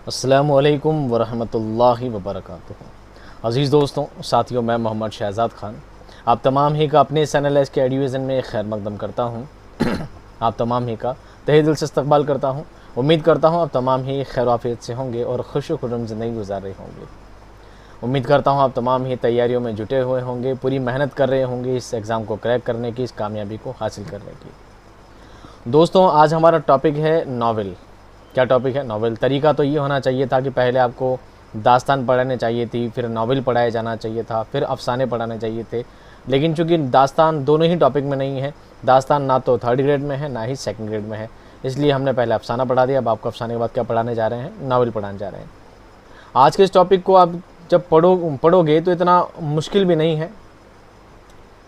अस्सलामुअलैकुम वरहमतुल्लाहि वबरकातुहू। अज़ीज़ दोस्तों, साथियों, मैं मोहम्मद शहज़ाद ख़ान आप तमाम ही का अपने चैनल एस के एडुविज़न में खैर मकदम करता हूँ। आप तमाम ही का तहे दिल से इस्तक़बाल करता हूँ। उम्मीद करता हूँ आप तमाम ही खैर आफ़ियत से होंगे और खुश व खुर्रम ज़िंदगी गुजार रहे होंगे। उम्मीद करता हूँ आप तमाम ही तैयारियों में जुटे हुए होंगे, पूरी मेहनत कर रहे होंगे इस एग्ज़ाम को क्रैक करने की, इस कामयाबी को हासिल करने की। दोस्तों, आज हमारा टॉपिक है नावल। क्या टॉपिक है? नावल। तरीका तो ये होना चाहिए था कि पहले आपको दास्तान पढ़ाने चाहिए थी, फिर नावल पढ़ाया जाना चाहिए था, फिर अफ़साने पढ़ाने चाहिए थे। लेकिन चूँकि दास्तान दोनों ही टॉपिक में नहीं है, दास्तान ना तो 3rd ग्रेड में है ना ही 2nd ग्रेड में है, इसलिए हमने पहले अफ़साना पढ़ा दिया। अब आपको अफ़साने के बाद क्या पढ़ाने जा रहे हैं? नावल पढ़ाने जा रहे हैं। आज के इस टॉपिक को आप जब पढ़ोगे तो इतना मुश्किल भी नहीं है,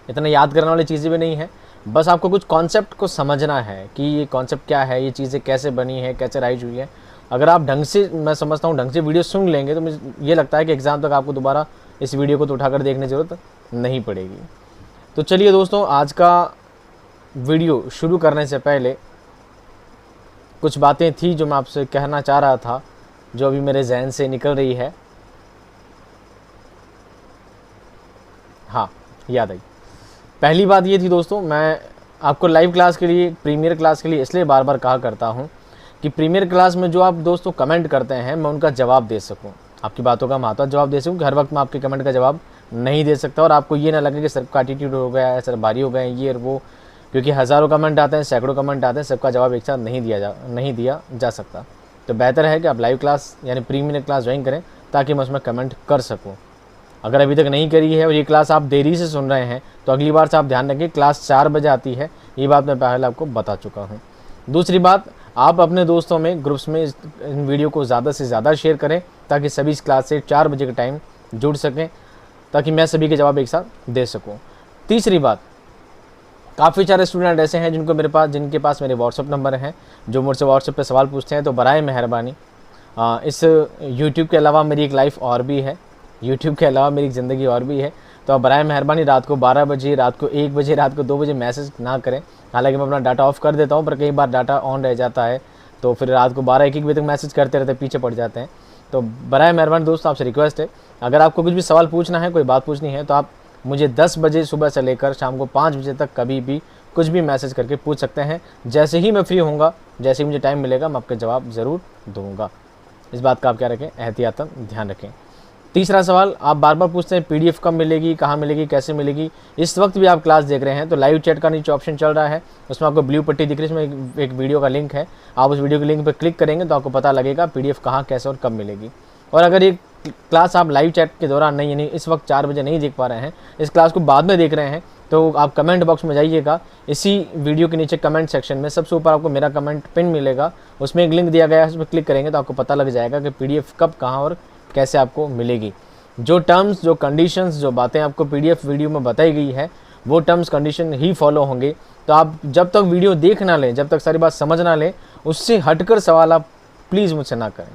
इतना याद करने वाली चीज़ें भी नहीं है। बस आपको कुछ कॉन्सेप्ट को समझना है कि ये कॉन्सेप्ट क्या है, ये चीज़ें कैसे बनी है, कैसे राइज हुई है। अगर आप ढंग से, मैं समझता हूँ, ढंग से वीडियो सुन लेंगे तो मुझे ये लगता है कि एग्ज़ाम तक आपको दोबारा इस वीडियो को तो उठाकर देखने की ज़रूरत नहीं पड़ेगी। तो चलिए दोस्तों, आज का वीडियो शुरू करने से पहले कुछ बातें थी जो मैं आपसे कहना चाह रहा था, जो अभी मेरे जहन से निकल रही है। हाँ, याद आई। पहली बात ये थी दोस्तों, मैं आपको लाइव क्लास के लिए, प्रीमियर क्लास के लिए इसलिए बार बार कहा करता हूँ कि प्रीमियर क्लास में जो आप दोस्तों कमेंट करते हैं, मैं उनका जवाब दे सकूँ, आपकी बातों का महत्व जवाब दे सकूँ कि हर वक्त मैं आपके कमेंट का जवाब नहीं दे सकता और आपको ये ना लगे कि सर का एटीट्यूड हो गया है, सर भारी हो गए हैं, ये और वो। क्योंकि हज़ारों कमेंट आते हैं, सैकड़ों कमेंट आते हैं, सबका जवाब एक साथ नहीं दिया जा सकता। तो बेहतर है कि आप लाइव क्लास यानी प्रीमियर क्लास ज्वाइन करें ताकि मैं उसमें कमेंट कर सकूँ। अगर अभी तक नहीं करी है और ये क्लास आप देरी से सुन रहे हैं तो अगली बार से आप ध्यान रखें, क्लास 4 बजे आती है, ये बात मैं पहले आपको बता चुका हूँ। दूसरी बात, आप अपने दोस्तों में, ग्रुप्स में इन वीडियो को ज़्यादा से ज़्यादा शेयर करें ताकि सभी इस क्लास से 4 बजे के टाइम जुड़ सकें, ताकि मैं सभी के जवाब एक साथ दे सकूँ। तीसरी बात, काफ़ी सारे स्टूडेंट ऐसे हैं जिनके पास मेरे व्हाट्सअप नंबर हैं, जो मुझसे व्हाट्सअप पर सवाल पूछते हैं। तो बराए मेहरबानी, इस यूट्यूब के अलावा मेरी एक लाइफ और भी है, यूट्यूब के अलावा मेरी ज़िंदगी और भी है। तो आप बराए मेहरबानी रात को 12 बजे, रात को 1 बजे, रात को 2 बजे मैसेज ना करें। हालांकि मैं अपना डाटा ऑफ कर देता हूँ, पर कई बार डाटा ऑन रह जाता है तो फिर रात को 12-1 बजे तक मैसेज करते रहते, पीछे पड़ जाते हैं। तो बराए मेहरबानी दोस्तों, आपसे रिक्वेस्ट है, अगर आपको कुछ भी सवाल पूछना है, कोई बात पूछनी है, तो आप मुझे 10 बजे सुबह से लेकर शाम को 5 बजे तक कभी भी कुछ भी मैसेज करके पूछ सकते हैं। जैसे ही मैं फ्री होऊंगा, जैसे ही मुझे टाइम मिलेगा, मैं आपका जवाब ज़रूर दूँगा। इस बात का आप क्या रखें, एहतियातन ध्यान रखें। तीसरा सवाल, आप बार बार पूछते हैं पीडीएफ कब मिलेगी, कहाँ मिलेगी, कैसे मिलेगी। इस वक्त भी आप क्लास देख रहे हैं तो लाइव चैट का नीचे ऑप्शन चल रहा है, उसमें आपको ब्लू पट्टी दिख रही है, इसमें एक वीडियो का लिंक है। आप उस वीडियो के लिंक पर क्लिक करेंगे तो आपको पता लगेगा पीडीएफ कहाँ, कैसे और कब मिलेगी। और अगर ये क्लास आप लाइव चैट के दौरान नहीं, यानी इस वक्त 4 बजे नहीं देख पा रहे हैं, इस क्लास को बाद में देख रहे हैं, तो आप कमेंट बॉक्स में जाइएगा। इसी वीडियो के नीचे कमेंट सेक्शन में सबसे ऊपर आपको मेरा कमेंट पिन मिलेगा, उसमें एक लिंक दिया गया है, उसमें क्लिक करेंगे तो आपको पता लग जाएगा कि पीडीएफ कब, कहाँ और कैसे आपको मिलेगी। जो टर्म्स, जो कंडीशंस, जो बातें आपको पीडीएफ वीडियो में बताई गई है, वो टर्म्स कंडीशन ही फॉलो होंगे। तो आप जब तक वीडियो देख ना लें, जब तक सारी बात समझ ना लें, उससे हटकर सवाल आप प्लीज़ मुझसे ना करें।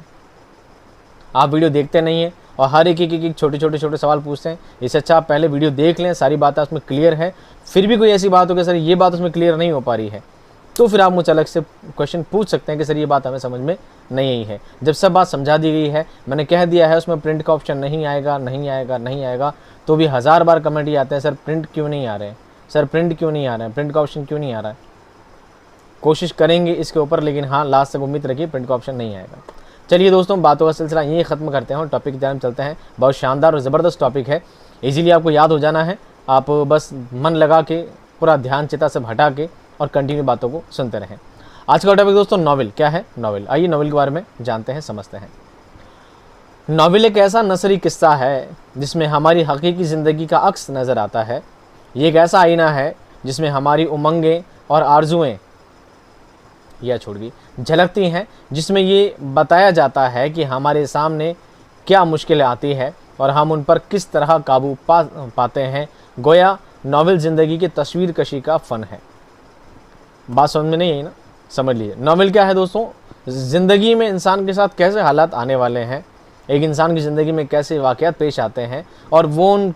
आप वीडियो देखते नहीं हैं और हर एक छोटे सवाल पूछते हैं। इससे अच्छा आप पहले वीडियो देख लें, सारी बातें उसमें क्लियर है। फिर भी कोई ऐसी बात हो कि सर ये बात उसमें क्लियर नहीं हो पा रही है, तो फिर आप मुझसे अलग से क्वेश्चन पूछ सकते हैं कि सर ये बात हमें समझ में नहीं आई है। जब सब बात समझा दी गई है, मैंने कह दिया है उसमें प्रिंट का ऑप्शन नहीं आएगा, तो भी 1000 बार कमेंट ही आते हैं, सर प्रिंट क्यों नहीं आ रहे हैं, सर प्रिंट क्यों नहीं आ रहा है, प्रिंट का ऑप्शन क्यों नहीं आ रहा है। कोशिश करेंगे इसके ऊपर, लेकिन हाँ, लास्ट तक उम्मीद रखिए प्रिंट का ऑप्शन नहीं आएगा। चलिए दोस्तों, बातों का सिलसिला यही ख़त्म करते हैं और टॉपिक की तरफ चलते हैं। बहुत शानदार और ज़बरदस्त टॉपिक है, इजीली आपको याद हो जाना है। आप बस मन लगा के, पूरा ध्यान चिता से हटा के और कंटिन्यू बातों को सुनते रहें। आज का टॉपिक दोस्तों नावल। क्या है नावल? आइए नावल के बारे में जानते हैं, समझते हैं। नावल एक ऐसा नसरी किस्सा है जिसमें हमारी हकीकी ज़िंदगी का अक्स नज़र आता है। ये एक ऐसा आईना है जिसमें हमारी उमंगें और आरजुएँ या छोड़गी झलकती हैं, जिसमें ये बताया जाता है कि हमारे सामने क्या मुश्किलें आती है और हम उन पर किस तरह काबू पाते हैं। गोया नावल ज़िंदगी की तस्वीर कशी का फ़न है। बात समझ में नहीं आई ना? समझ लीजिए, नावल क्या है दोस्तों? ज़िंदगी में इंसान के साथ कैसे हालात आने वाले हैं, एक इंसान की ज़िंदगी में कैसे वाक़यात पेश आते हैं और वो उन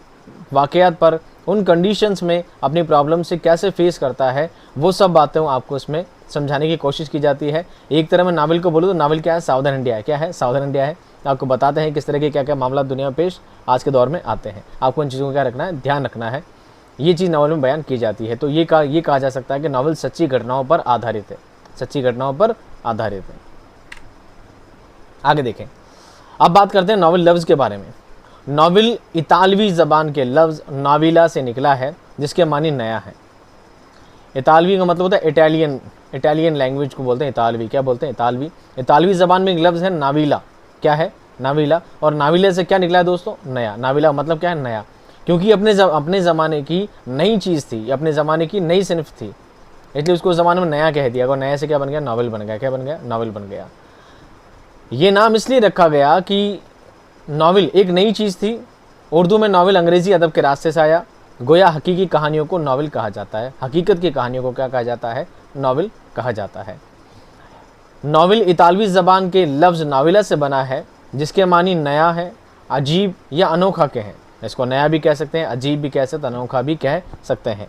वाक़यात पर, उन कंडीशंस में अपनी प्रॉब्लम से कैसे फेस करता है, वो सब बातें आपको इसमें समझाने की कोशिश की जाती है। एक तरह मैं नावल को बोलूँ तो नावल क्या है, सावधान इंडिया है। क्या है, सावधान इंडिया है। आपको बताते हैं किस तरह के क्या क्या मामला दुनिया में पेश आज के दौर में आते हैं। आपको इन चीज़ों का क्या रखना है, ध्यान रखना है। ये चीज़ नावल में बयान की जाती है। तो ये कहा जा सकता है कि नावल सच्ची घटनाओं पर आधारित है, सच्ची घटनाओं पर आधारित है। आगे देखें, अब बात करते हैं नावल लफ्ज़ के बारे में। नावल इतालवी ज़बान के लफ्ज़ नाविला से निकला है, जिसके मानी नया है। इतालवी का मतलब होता है इटालियन, इटालियन लैंग्वेज को बोलते हैं इतालवी। क्या बोलते हैं, इतालवी। इतालवी ज़बान में एक लफ्ज़ है नाविला। क्या है, नाविला। और नाविले से क्या निकला है दोस्तों, नया। नाविला मतलब क्या है, नया। क्योंकि अपने ज़माने की नई चीज़ थी, अपने ज़माने की नई सिनफ थी, इसलिए उसको उस ज़माने में नया कह दिया। और नया से क्या बन गया, नावल बन गया। क्या बन गया, नावल बन गया। ये नाम इसलिए रखा गया कि नावल एक नई चीज़ थी। उर्दू में नावल अंग्रेज़ी अदब के रास्ते से आया। गोया हकीकी कहानियों को नावल कहा जाता है। हकीकत की कहानियों को क्या कहा जाता है, नावल कहा जाता है। नावल इतालवी ज़बान के लफ्ज़ नाविला से बना है, जिसके मानी नया है, अजीब या अनोखा के हैं। इसको नया भी कह सकते हैं, अजीब भी कह सकते हैं, अनोखा भी कह सकते हैं।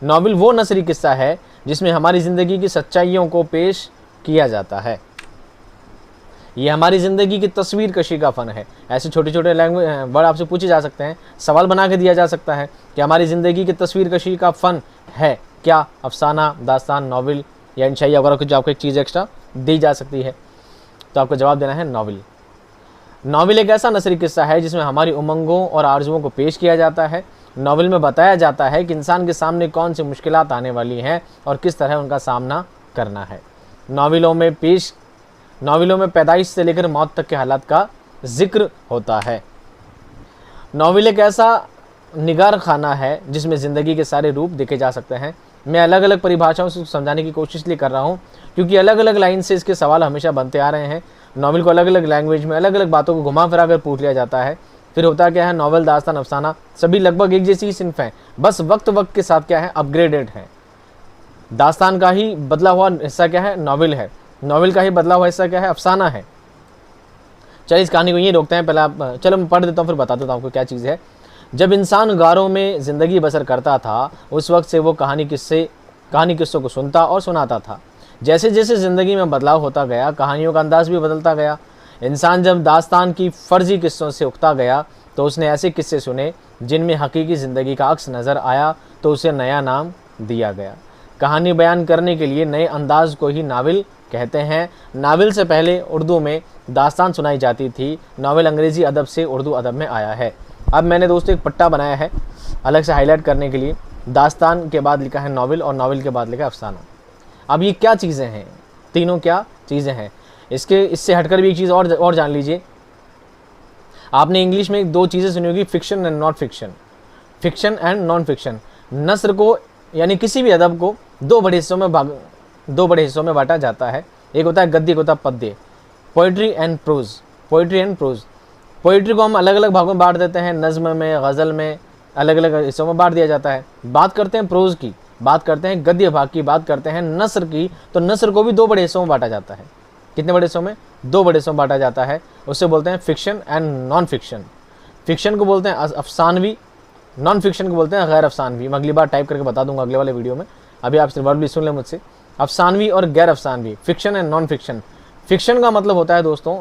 नावल वो नसरी किस्सा है जिसमें हमारी ज़िंदगी की सच्चाइयों को पेश किया जाता है। ये हमारी ज़िंदगी की तस्वीर कशी का फ़न है। ऐसे छोटे छोटे लैंग्वेज वर्ड आपसे पूछे जा सकते हैं, सवाल बना के दिया जा सकता है कि हमारी ज़िंदगी की तस्वीर कशी का फ़न है क्या, अफसाना, दास्तान, नावल या इंशाइया वगैरह कुछ आपको एक चीज़ एक्स्ट्रा दी जा सकती है, तो आपको जवाब देना है नावल। नावल एक ऐसा नसरी किस्सा है जिसमें हमारी उमंगों और आरजुओं को पेश किया जाता है। नावल में बताया जाता है कि इंसान के सामने कौन सी मुश्किलात आने वाली हैं और किस तरह उनका सामना करना है। नावलों में पैदाइश से लेकर मौत तक के हालात का जिक्र होता है। नावल एक ऐसा निगार खाना है जिसमें ज़िंदगी के सारे रूप देखे जा सकते हैं। मैं अलग अलग परिभाषाओं से समझाने की कोशिश इसलिए कर रहा हूँ क्योंकि अलग अलग लाइन से इसके सवाल हमेशा बनते आ रहे हैं। नावल को अलग अलग लैंग्वेज में अलग अलग बातों को घुमा फिरा कर पूछ लिया जाता है। फिर होता क्या है, नावल, दास्तान, अफसाना सभी लगभग एक जैसी ही सिन्फ हैं, बस वक्त के साथ क्या है, अपग्रेडेड हैं। दास्तान का ही बदला हुआ हिस्सा क्या है, नावल है। नावल का ही बदला हुआ हिस्सा क्या है, अफसाना है। चलिए इस कहानी को यहीं रोकते हैं। पहले चलो मैं पढ़ देता हूँ, फिर बता देता हूँ आपको क्या चीज़ है। जब इंसान गारों में ज़िंदगी बसर करता था, उस वक्त से वो कहानी किस्सों को सुनता और सुनाता था। जैसे जैसे ज़िंदगी में बदलाव होता गया, कहानियों का अंदाज़ भी बदलता गया। इंसान जब दास्तान की फ़र्जी किस्सों से उकता गया तो उसने ऐसे किस्से सुने जिनमें हकीकी ज़िंदगी का अक्स नज़र आया, तो उसे नया नाम दिया गया। कहानी बयान करने के लिए नए अंदाज को ही नावल कहते हैं। नावल से पहले उर्दू में दास्तान सुनाई जाती थी। नावल अंग्रेज़ी अदब से उर्दू अदब में आया है। अब मैंने दोस्तों एक पट्टा बनाया है अलग से हाईलाइट करने के लिए। दास्तान के बाद लिखा है नावल और नावल के बाद लिखा है अफसाना। अब ये क्या चीज़ें हैं, तीनों क्या चीज़ें हैं, इससे हटकर भी एक चीज़ और जान लीजिए। आपने इंग्लिश में दो चीज़ें सुनी होगी, fiction and non fiction. Fiction and non fiction. नस्र को यानी किसी भी अदब को दो बड़े हिस्सों में बांटा जाता है। एक होता है गद्य, एक होता है पद्य। Poetry and pros. पोइट्री को हम अलग अलग भागों में बांट देते हैं, नज़्म में, गज़ल में, अलग अलग हिस्सों में बांट दिया जाता है। बात करते हैं प्रोज की, बात करते हैं गद्य भाग की, बात करते हैं नस्र की, तो नस्र को भी दो बड़े हिस्सों में बांटा जाता है। कितने बड़े हिस्सों में, दो बड़े हिस्सों में बांटा जाता है। उससे बोलते हैं fiction and non fiction. Fiction को बोलते हैं अफसानवी, नॉन फिक्शन को बोलते हैं गैर अफसानवी। मैं अगली बार टाइप करके बता दूंगा अगले वाले वीडियो में, अभी आप सिर्फ वर्ड भी सुन लें मुझसे। अफसानवी और गैर अफसानवी, फिक्शन एंड नॉन फिक्शन। फिक्शन का मतलब होता है दोस्तों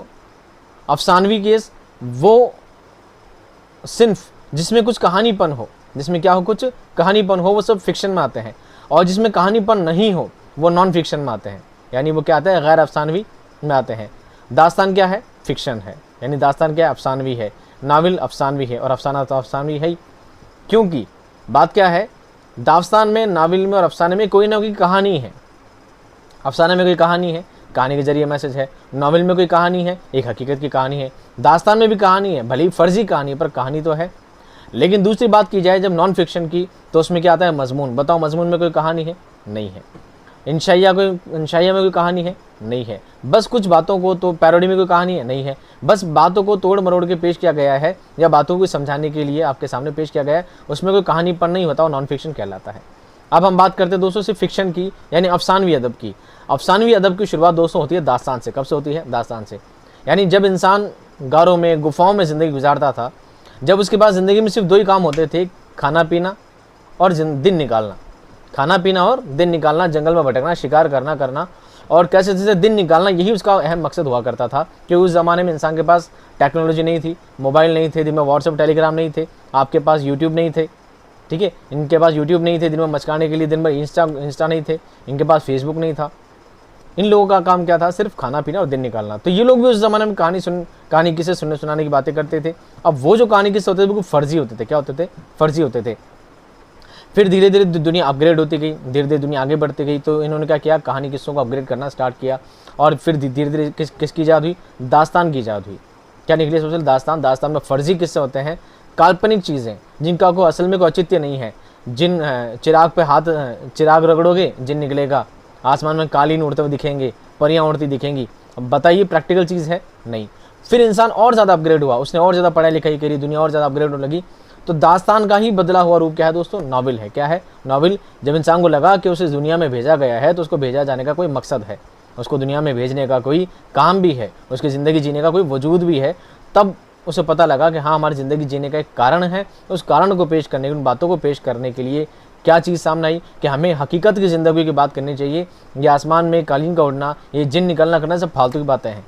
अफसानवी केस वो सिन्फ जिसमें कुछ कहानीपन हो, जिसमें क्या हो, कुछ कहानीपन हो, वो सब फिक्शन में आते हैं। और जिसमें कहानीपन नहीं हो वो नॉन फिक्शन में आते हैं, यानी वो क्या आता है, गैर अफसानवी में आते हैं। दास्तान क्या है, फिक्शन है, यानी दास्तान क्या है, अफसानवी है। नावल अफसानवी है और अफसाना तो अफसानवी है ही। क्योंकि बात क्या है, दास्तान में, नावल में और अफसाने में कोई ना कोई कहानी है। अफसाने में कोई कहानी है, कहानी के जरिए मैसेज है। नावल में कोई कहानी है, एक हकीकत की कहानी है। दास्तान में भी कहानी है, भले ही फर्जी कहानी पर कहानी तो है। लेकिन दूसरी बात की जाए जब नॉन फिक्शन की, तो उसमें क्या आता है, मजमून। बताओ मजमून में कोई कहानी है, नहीं है। इंशाइया में कोई कहानी है, नहीं है। बस कुछ बातों को तो पैरोडी में कोई कहानी है, नहीं है। बस बातों को तोड़ मरोड़ के पेश किया गया है या बातों को समझाने के लिए आपके सामने पेश किया गया है, उसमें कोई कहानी पर नहीं होता, वो नॉन फिक्शन कहलाता है। अब हम बात करते हैं दोस्तों सिर्फ फिक्शन की, यानी अफसानवी अदब की। अफसानवी अदब की शुरुआत दोस्तों होती है दास्तान से। कब से होती है, दास्तान से। यानी जब इंसान गारों में, गुफाओं में ज़िंदगी गुजारता था, जब उसके पास ज़िंदगी में सिर्फ दो ही काम होते थे, खाना पीना और दिन निकालना। खाना पीना और दिन निकालना, जंगल में भटकना, शिकार करना और कैसे जैसे दिन निकालना, यही उसका अहम मकसद हुआ करता था। कि उस ज़माने में इंसान के पास टेक्नोलॉजी नहीं थी, मोबाइल नहीं थे, दिन में व्हाट्सअप टेलीग्राम नहीं थे, आपके पास यूट्यूब नहीं थे, ठीक है, इनके पास यूट्यूब नहीं थे, दिन में मचकाने के लिए दिन भर इंस्टा नहीं थे, इनके पास फेसबुक नहीं था। इन लोगों का काम क्या था? सिर्फ खाना पीना और दिन निकालना। तो ये लोग भी उस ज़माने में कहानी किस्से सुनाने की बातें करते थे। अब वो जो कहानी किस्से होते थे बिल्कुल फर्जी होते थे। क्या होते थे? फर्जी होते थे। फिर धीरे धीरे दुनिया अपग्रेड होती गई, धीरे धीरे दुनिया आगे बढ़ती गई, तो इन्होंने क्या किया? कहानी किस्सों को अपग्रेड करना स्टार्ट किया। और फिर धीरे धीरे किसकी ईजाद हुई? दास्तान की ईजाद हुई। क्या निकली सबसे? दास्तान। दास्तान में फर्जी किस्से होते हैं, काल्पनिक चीज़ें जिनका कोई असल में कोई औचित्य नहीं है। जिन चिराग पे हाथ, चिराग रगड़ोगे जिन निकलेगा, आसमान में कालीन उड़ते हुए दिखेंगे, परियां उड़ती दिखेंगी। अब बताइए प्रैक्टिकल चीज़ है? नहीं। फिर इंसान और ज़्यादा अपग्रेड हुआ, उसने और ज़्यादा पढ़ाई लिखाई करी, दुनिया और ज़्यादा अपग्रेड होने लगी। तो दास्तान का ही बदला हुआ रूप क्या है दोस्तों? नॉवेल है। क्या है? नॉवेल। जब इंसान को लगा कि उसे दुनिया में भेजा गया है तो उसको भेजा जाने का कोई मकसद है, उसको दुनिया में भेजने का कोई काम भी है, उसकी ज़िंदगी जीने का कोई वजूद भी है, तब उसे पता लगा कि हाँ, हमारी ज़िंदगी जीने का एक कारण है। उस कारण को पेश करने, उन बातों को पेश करने के लिए क्या चीज़ सामने आई कि हमें हकीकत की ज़िंदगी की बात करनी चाहिए। ये आसमान में कालीन का उड़ना, ये जिन निकलना करना सब फालतू की बातें हैं।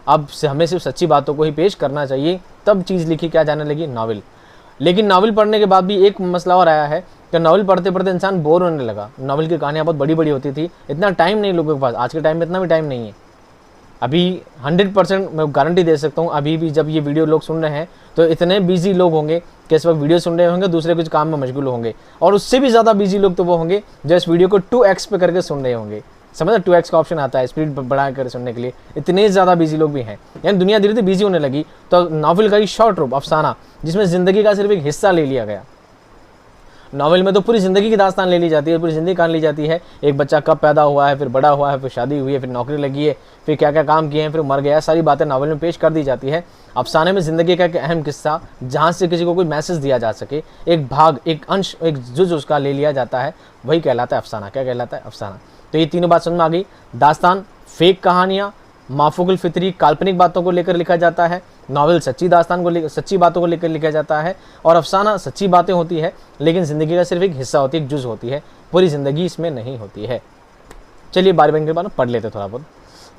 अब हमें सिर्फ सच्ची बातों को ही पेश करना चाहिए। तब चीज़ लिखी क्या जाने लगी? नावल। लेकिन नावल पढ़ने के बाद भी एक मसला और आया है कि नावल पढ़ते पढ़ते इंसान बोर होने लगा। नावल की कहानियाँ बहुत बड़ी बड़ी होती थी, इतना टाइम नहीं लोगों के पास। आज के टाइम में इतना भी टाइम नहीं है। अभी 100% मैं गारंटी दे सकता हूँ, अभी भी जब ये वीडियो लोग सुन रहे हैं तो इतने बिजी लोग होंगे कि इस वक्त वीडियो सुन रहे होंगे, दूसरे कुछ काम में मशगूल होंगे। और उससे भी ज़्यादा बिजी लोग तो वो होंगे जो इस वीडियो को 2x पे करके सुन रहे होंगे। समझ, 2x का ऑप्शन आता है स्पीड बढ़ा कर सुनने के लिए। इतने ज़्यादा बिजी लोग भी हैं, यानी दुनिया धीरे धीरे बिजी होने लगी। तो नावल का ही शॉर्ट रूप अफसाना, जिसमें ज़िंदगी का सिर्फ एक हिस्सा ले लिया गया। नावल में तो पूरी ज़िंदगी की दास्तान ले ली जाती है, पूरी ज़िंदगी कहानी ली जाती है। एक बच्चा कब पैदा हुआ है, फिर बड़ा हुआ है, फिर शादी हुई है, फिर नौकरी लगी है, फिर क्या क्या काम किए हैं, फिर मर गया, सारी बातें नावल में पेश कर दी जाती है। अफसाने में ज़िंदगी का एक अहम किस्सा, जहाँ से किसी को कोई मैसेज दिया जा सके, एक भाग, एक अंश, एक जुज़ उसका ले लिया जाता है, वही कहलाता है अफसाना। क्या कहलाता है? अफसाना। तो ये तीनों बात समझ में आ गई। दास्तान फेक कहानियाँ, माफूकुल फितरी काल्पनिक बातों को लेकर लिखा जाता है। नावल सच्ची दास्तान को सच्ची बातों को लेकर लिखा जाता है। और अफसाना सच्ची बातें होती है, लेकिन ज़िंदगी का सिर्फ एक हिस्सा होती है, एक जुज़ होती है, पूरी ज़िंदगी इसमें नहीं होती है। चलिए बारी बारी के बाद पढ़ लेते थोड़ा बहुत।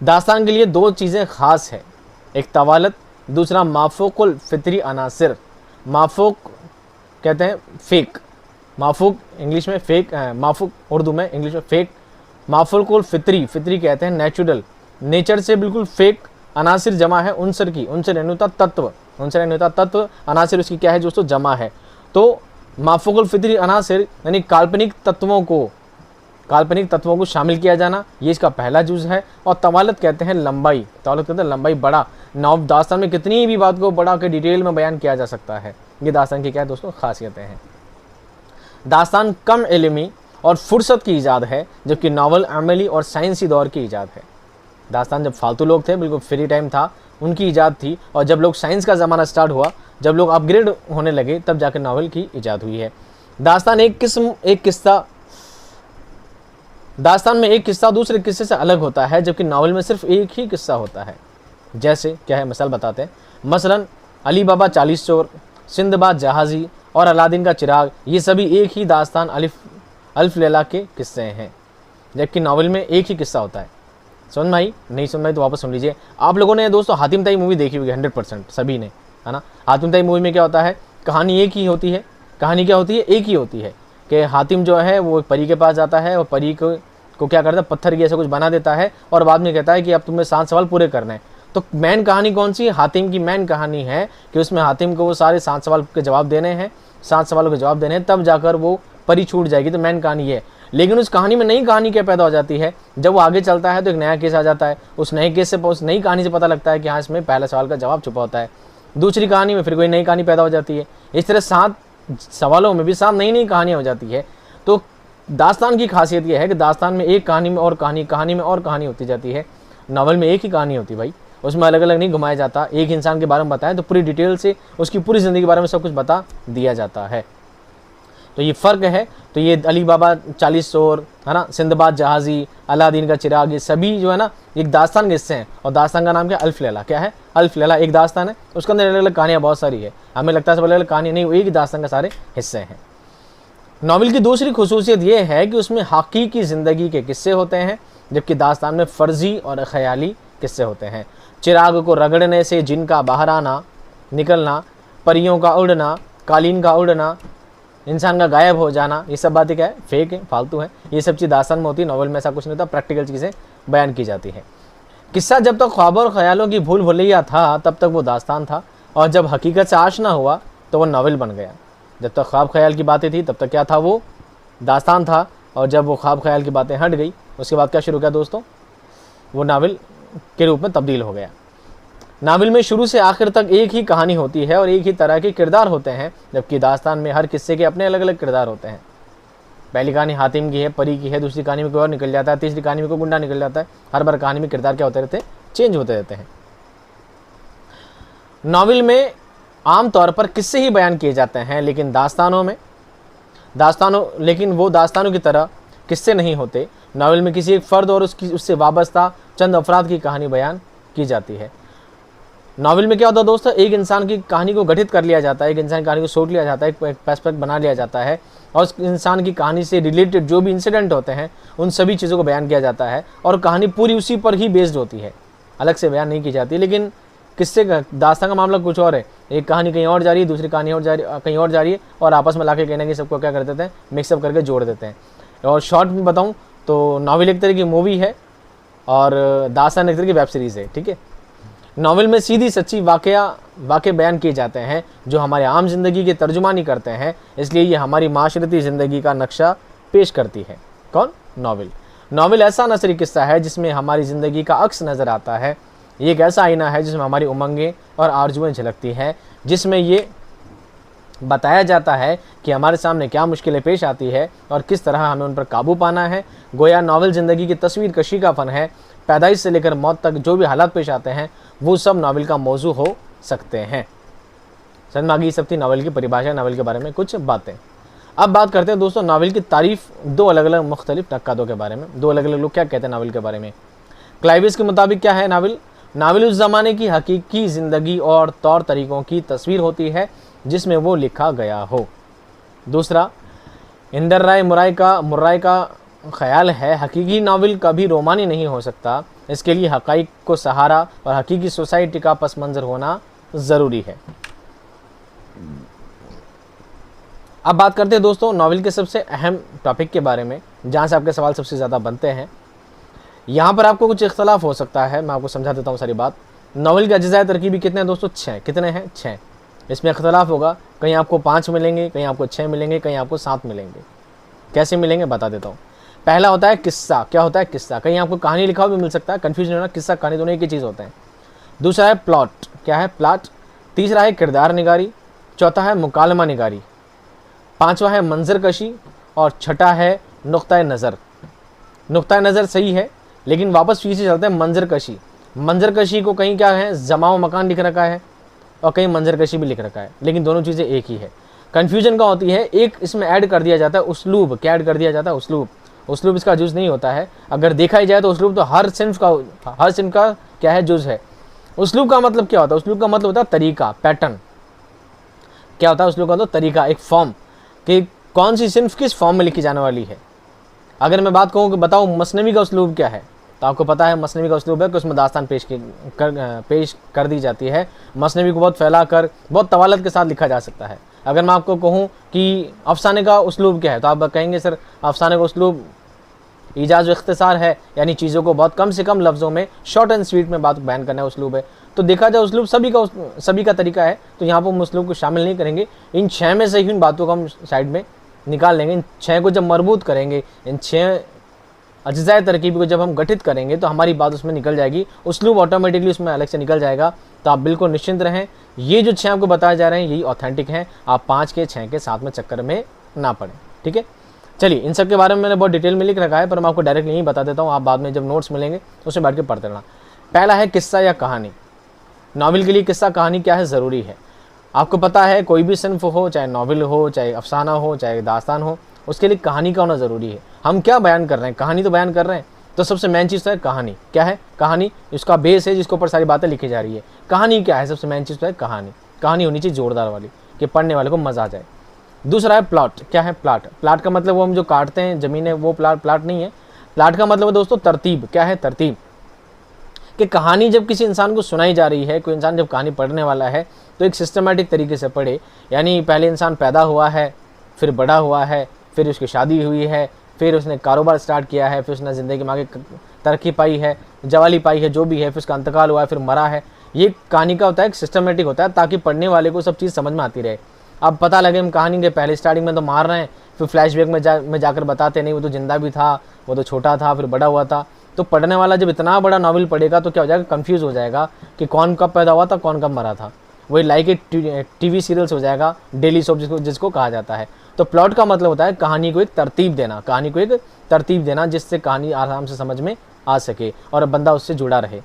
दास्तान के लिए दो चीज़ें ख़ास है, एक तवालत, दूसरा माफूकुल फितरी अनासिर। माफूक कहते हैं फेक, माफूक इंग्लिश में फेक, माफूक उर्दू में, इंग्लिश में फेक। माफूकुल फितरी, फितरी कहते हैं नेचुरल, नेचर से बिल्कुल फेक। अनासिर जमा है उनसर की, उनसर यानी होता तत्व, उनसर यानी होता तत्व, अनासिर उसकी क्या है दोस्तों? जमा है। तो माफूकुल फितरी अनासिर यानी काल्पनिक तत्वों को शामिल किया जाना, ये इसका पहला जुज़ है। और तवालत कहते हैं लंबाई, तवालत कहते हैं लंबाई, बड़ा। नाव दास्तान में कितनी भी बात को बड़ा के डिटेल में बयान किया जा सकता है। ये दास्तान की क्या है दोस्तों? खासियतें हैं। दास्तान कम इल्मी और फुर्सत की ईजाद है, जबकि नावल अमली और साइंसी दौर की ईजाद है। दास्तान जब फालतू लोग थे, बिल्कुल फ्री टाइम था, उनकी ईजाद थी। और जब लोग साइंस का ज़माना स्टार्ट हुआ, जब लोग अपग्रेड होने लगे, तब जाकर नावल की ईजाद हुई है। दास्तान दास्तान में एक किस्सा दूसरे किस्से से अलग होता है, जबकि नावल में सिर्फ एक ही किस्सा होता है। जैसे क्या है, मिसाल बताते हैं। मसलन अली बाबा 40 चोर, सिंदबाद जहाज़ी और अलादीन का चिराग, ये सभी एक ही दास्तान अल्फ लैला के किस्से हैं, जबकि नावल में एक ही किस्सा होता है। समझ में आई? नहीं समझ में आई तो वापस सुन लीजिए। आप लोगों ने दोस्तों हातिम ताई मूवी देखी होगी 100%, सभी ने, है ना। हातिम ताई मूवी में क्या होता है? कहानी एक ही होती है। कहानी क्या होती है? एक ही होती है कि हातिम जो है वो परी के पास जाता है और परी को क्या करता है? पत्थर की ऐसा कुछ बना देता है और बाद में कहता है कि अब तुम्हें 7 सवाल पूरे करने हैं। तो मेन कहानी कौन सी है? हातिम की मेन कहानी है कि उसमें हातिम को वो सारे 7 सवाल के जवाब देने हैं, 7 सवालों के जवाब देने हैं, तब जाकर वो परी छूट जाएगी। तो मेन कहानी है। लेकिन उस कहानी में नई कहानी क्या पैदा हो जाती है? जब वो आगे चलता है तो एक नया केस आ जाता है। उस नए केस से, उस नई कहानी से पता लगता है कि हाँ, इसमें पहले सवाल का जवाब छुपा होता है। दूसरी कहानी में फिर कोई नई कहानी पैदा हो जाती है। इस तरह 7 सवालों में भी 7 नई नई कहानियाँ हो जाती है। तो दास्तान की खासियत यह है कि दास्तान में एक कहानी में और कहानी में और कहानी होती जाती है। नावल में एक ही कहानी होती है भाई, उसमें अलग अलग नहीं घुमाया जाता। एक इंसान के बारे में बताएं तो पूरी डिटेल से उसकी पूरी ज़िंदगी के बारे में सब कुछ बता दिया जाता है। तो ये फ़र्क है। तो ये अली बाबा 40 चोर, है ना, सिंदबाद जहाज़ी, अलादीन का चिराग, ये सभी जो है ना एक दास्तान के हिस्से हैं। और दास्तान का नाम क्या है? अल्फ लैला। क्या है? अल्फ लैला एक दास्तान है, उसके अंदर अलग अलग कहानियाँ बहुत सारी है। हमें लगता है सब अलग अलग कहानी नहीं, वो एक ही दास्तान के सारे हिस्से हैं। नावल की दूसरी खुसूसियत ये है कि उसमें हकीकी ज़िंदगी के किस्से होते हैं, जबकि दास्तान में फ़र्ज़ी और ख़याली किस्से होते हैं। चिराग को रगड़ने से जिन का बाहर आना निकलना, परियों का उड़ना, कालीन का उड़ना, इंसान का गायब हो जाना, ये सब बातें क्या है, फेक है, फालतू है। ये सब चीज़ दास्तान में होती है, नावल में ऐसा कुछ नहीं होता, प्रैक्टिकल चीज़ें बयान की जाती है। किस्सा जब तक ख्वाबों और ख्यालों की भूल भुलैया था तब तक वो दास्तान था, और जब हकीकत से आशना हुआ तो वो नावल बन गया। जब तक ख्वाब ख्याल की बातें थी तब तक क्या था, वो दास्तान था, और जब वो ख्वाब ख्याल की बातें हट गई उसके बाद क्या शुरू किया दोस्तों, वो नावल के रूप में तब्दील हो गया। नावल में शुरू से आखिर तक एक ही कहानी होती है और एक ही तरह के किरदार होते हैं, जबकि दास्तान में हर किस्से के अपने अलग अलग किरदार होते हैं। पहली कहानी हातिम की है, परी की है, दूसरी कहानी में कोई और निकल जाता है, तीसरी कहानी में कोई गुंडा निकल जाता है। हर बार कहानी में किरदार क्या होते रहते हैं, चेंज होते रहते हैं। नावल में आम तौर पर किस्से ही बयान किए जाते हैं, लेकिन वो दास्तानों की तरह किस्से नहीं होते। नावल में किसी एक फ़र्द और उससे वाबस्ता चंद अफराद की कहानी बयान की जाती है। नावल में क्या होता है दोस्तों, एक इंसान की कहानी को गठित कर लिया जाता है, एक इंसान की कहानी को सोच लिया जाता है, एक पर्सपेक्ट बना लिया जाता है, और उस इंसान की कहानी से रिलेटेड जो भी इंसिडेंट होते हैं उन सभी चीज़ों को बयान किया जाता है, और कहानी पूरी उसी पर ही बेस्ड होती है, अलग से बयान नहीं की जाती। लेकिन किस्से का दास्तान का मामला कुछ और है, एक कहानी कहीं और जा रही है, दूसरी कहानी कहीं और जा रही है, और आपस में लाके कहना कि सबको क्या कर देते हैं, मिक्सअप करके जोड़ देते हैं। और शॉर्ट में बताऊँ तो नावल एक तरह की मूवी है और दास्तान एक तरह की वेब सीरीज़ है, ठीक है। नावल में सीधी सच्ची वाक़े बयान किए जाते हैं जो हमारे आम ज़िंदगी की तर्जुमानी करते हैं, इसलिए ये हमारी माशरती ज़िंदगी का नक्शा पेश करती है। कौन? नावल ऐसा नसरी किस्सा है जिसमें हमारी ज़िंदगी का अक्स नज़र आता है। ये एक ऐसा आईना है जिसमें हमारी उमंगें और आरजुएं झलकती हैं, जिसमें ये बताया जाता है कि हमारे सामने क्या मुश्किलें पेश आती है और किस तरह हमें उन पर काबू पाना है। गोया नावल ज़िंदगी की तस्वीर कशी का फ़न है। पैदाइश से लेकर मौत तक जो भी हालात पेश आते हैं वो सब नावल का मौजू हो सकते हैं। समझ में आ गई? सब थी नावल की परिभाषा, नावल के बारे में कुछ बातें। अब बात करते हैं दोस्तों नावल की तारीफ़ दो अलग अलग मुख्तलिफ नक्कादों के बारे में। दो अलग अलग लोग क्या कहते हैं नावल के बारे में। क्लाइविस के मुताबिक क्या है नावल उस ज़माने की हकीकी ज़िंदगी और तौर तरीक़ों की तस्वीर होती है जिसमें वो लिखा गया हो। दूसरा, इंदर राय मुर्राय का ख्याल है हकीकी नावल कभी रोमानी नहीं हो सकता, इसके लिए हक़ाइक़ को सहारा और हकीकी सोसाइटी का पस मंज़र होना ज़रूरी है। अब बात करते हैं दोस्तों नावल के सबसे अहम टॉपिक के बारे में, जहाँ से आपके सवाल सबसे ज़्यादा बनते हैं। यहाँ पर आपको कुछ इख्तलाफ हो सकता है, मैं आपको समझा देता हूँ सारी बात। नावल के अज्ज़ाए तरकीबी कितने हैं दोस्तों? 6। कितने हैं? 6। इसमें इख्तलाफ होगा, कहीं आपको 5 मिलेंगे, कहीं आपको 6 मिलेंगे, कहीं आपको 7 मिलेंगे। कैसे मिलेंगे बता देता हूँ। पहला होता है किस्सा। क्या होता है किस्सा? कहीं आपको कहानी लिखा हुआ भी मिल सकता है, कन्फ्यूजन होना, किस्सा कहानी दोनों एक ही चीज़ होते हैं। दूसरा है प्लॉट। क्या है? प्लॉट। तीसरा है किरदार निगारी। चौथा है मुकालमा निगारी। पाँचवा है मंजर कशी, और छठा है नुक्ता नज़र। नुक्ता नज़र सही है, लेकिन वापस पीछे चलते हैं मंजर कशी। मंजर कशी को कहीं क्या है, जमाओ मकान लिख रखा है और कहीं मंजर कशी भी लिख रखा है, लेकिन दोनों चीज़ें एक ही है। कन्फ्यूजन का होती है, एक इसमें ऐड कर दिया जाता है उस्लूब। क्या ऐड कर दिया जाता है? उस्लूब इसका जुज़ नहीं होता है। अगर देखा ही जाए तो उस्लूब तो हर सिन्फ का क्या है, जुज़ है। उस्लूब का मतलब क्या होता है? उस्लूब का मतलब होता है तरीका, पैटर्न। क्या होता है उस्लूब का? तो तरीका, एक फॉर्म, कि कौन सी सिन्फ किस फॉर्म में लिखी जाने वाली है। अगर मैं बात कहूँ कि बताओ मसनवी का उस्लूब क्या है, तो आपको पता है मसनवी का उस्लूब है कि उसमें दास्तान पेश कर दी जाती है। मसनवी को बहुत फैला कर, बहुत तवालत के साथ लिखा जा सकता है। अगर मैं आपको कहूँ कि अफसाने का उस्लूब क्या है, तो आप कहेंगे सर अफसाने का उस्लूब इजाज़ व इख्तिसार है, यानी चीज़ों को बहुत कम से कम लफ्ज़ों में शॉर्ट एंड स्वीट में बात बयान करना उस्लूब है। तो देखा जाए उस्लूब सभी का तरीका है, तो यहाँ पर हम उस्लूब को शामिल नहीं करेंगे। इन 6 में से ही इन बातों को हम साइड में निकाल लेंगे। इन 6 को जब मरबूत करेंगे, इन 6 अज्ज़ाए तरकीब को जब हम गठित करेंगे तो हमारी बात उसमें निकल जाएगी, उस्लूब ऑटोमेटिकली उसमें अलग से निकल जाएगा। तो आप बिल्कुल निश्चिंत रहें, ये जो 6 आपको बताए जा रहे हैं यही ऑथेंटिक हैं। आप 5 के 6 के 7 में चक्कर में ना पड़ें, ठीक है। चलिए, इन सब के बारे में मैंने बहुत डिटेल में लिख रखा है, पर मैं आपको डायरेक्ट यही बता देता हूँ, आप बाद में जब नोट्स मिलेंगे उसमें बैठ के पढ़ते रहना। पहला है किस्सा या कहानी। नावल के लिए किस्सा कहानी क्या है, ज़रूरी है। आपको पता है कोई भी सिन्फ हो, चाहे नावल हो, चाहे अफसाना हो, चाहे दास्तान हो, उसके लिए कहानी का होना ज़रूरी है। हम क्या बयान कर रहे हैं? कहानी तो बयान कर रहे हैं, तो सबसे मेन चीज़ तो है कहानी। क्या है? कहानी उसका बेस है जिसके ऊपर सारी बातें लिखी जा रही है। कहानी क्या है? सबसे मेन चीज़ तो है कहानी। कहानी होनी चाहिए ज़ोरदार वाली, कि पढ़ने वाले को मज़ा आ जाए। दूसरा है प्लॉट। क्या है प्लॉट? प्लॉट का मतलब वो हम जो काटते हैं ज़मीन है वो प्लॉट नहीं है। प्लॉट का मतलब है दोस्तों तरतीब। क्या है? तरतीब। कि कहानी जब किसी इंसान को सुनाई जा रही है, कोई इंसान जब कहानी पढ़ने वाला है तो एक सिस्टमेटिक तरीके से पढ़े। यानी पहले इंसान पैदा हुआ है, फिर बड़ा हुआ है, फिर उसकी शादी हुई है, फिर उसने कारोबार स्टार्ट किया है, फिर उसने ज़िंदगी में आगे तरक्की पाई है, जवाली पाई है, जो भी है, फिर उसका अंतकाल हुआ है, फिर मरा है। ये कहानी का होता है, एक सिस्टमेटिक होता है, ताकि पढ़ने वाले को सब चीज़ समझ में आती रहे। अब पता लगे हम कहानी के पहले स्टार्टिंग में तो मार रहे हैं, फिर फ्लैशबैक में जाकर बताते नहीं वो तो जिंदा भी था, वो तो छोटा था, फिर बड़ा हुआ था। तो पढ़ने वाला जब इतना बड़ा नॉवल पढ़ेगा तो क्या हो जाएगा? कंफ्यूज हो जाएगा कि कौन कब पैदा हुआ था, कौन कब मरा था। वही लाइक एक टीवी सीरियल्स हो जाएगा, डेली सोप जिसको कहा जाता है। तो प्लॉट का मतलब होता है कहानी को एक तरतीब देना, कहानी को एक तरतीब देना जिससे कहानी आराम से समझ में आ सके और बंदा उससे जुड़ा रहे।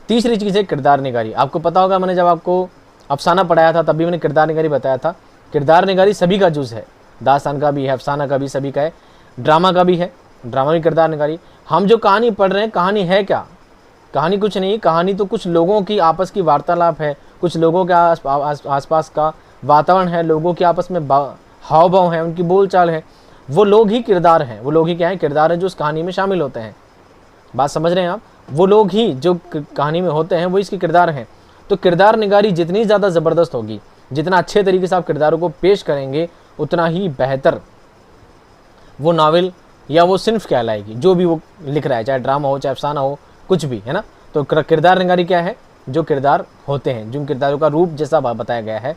तीसरी चीज़ है किरदार निगारी। आपको पता होगा, मैंने जब आपको अफसाना पढ़ाया था तभी मैंने किरदार निगारी बताया था। किरदार निगारी सभी का जुज़ है, दास्तान का भी है, अफसाना का भी, सभी का है, ड्रामा का भी है, ड्रामा भी किरदार निगारी। हम जो कहानी पढ़ रहे हैं, कहानी है क्या? कहानी कुछ नहीं, कहानी तो कुछ लोगों की आपस की वार्तालाप है, कुछ लोगों के आसपास का वातावरण है, लोगों के आपस में हाव भाव है, उनकी बोलचाल है। वो लोग ही किरदार हैं, वो लोग ही क्या है? किरदार है जो उस कहानी में शामिल होते हैं। बात समझ रहे हैं आप? वो लोग ही जो कहानी में होते हैं वो इसके किरदार हैं। तो किरदार निगारी जितनी ज़्यादा ज़बरदस्त होगी, जितना अच्छे तरीके से आप किरदारों को पेश करेंगे, उतना ही बेहतर वो नावल या वो सिर्फ कहलाएगी, जो भी वो लिख रहा है, चाहे ड्रामा हो, चाहे अफसाना हो, कुछ भी, है ना। तो किरदार निगारी क्या है? जो किरदार होते हैं, जिन किरदारों का रूप जैसा बताया गया है।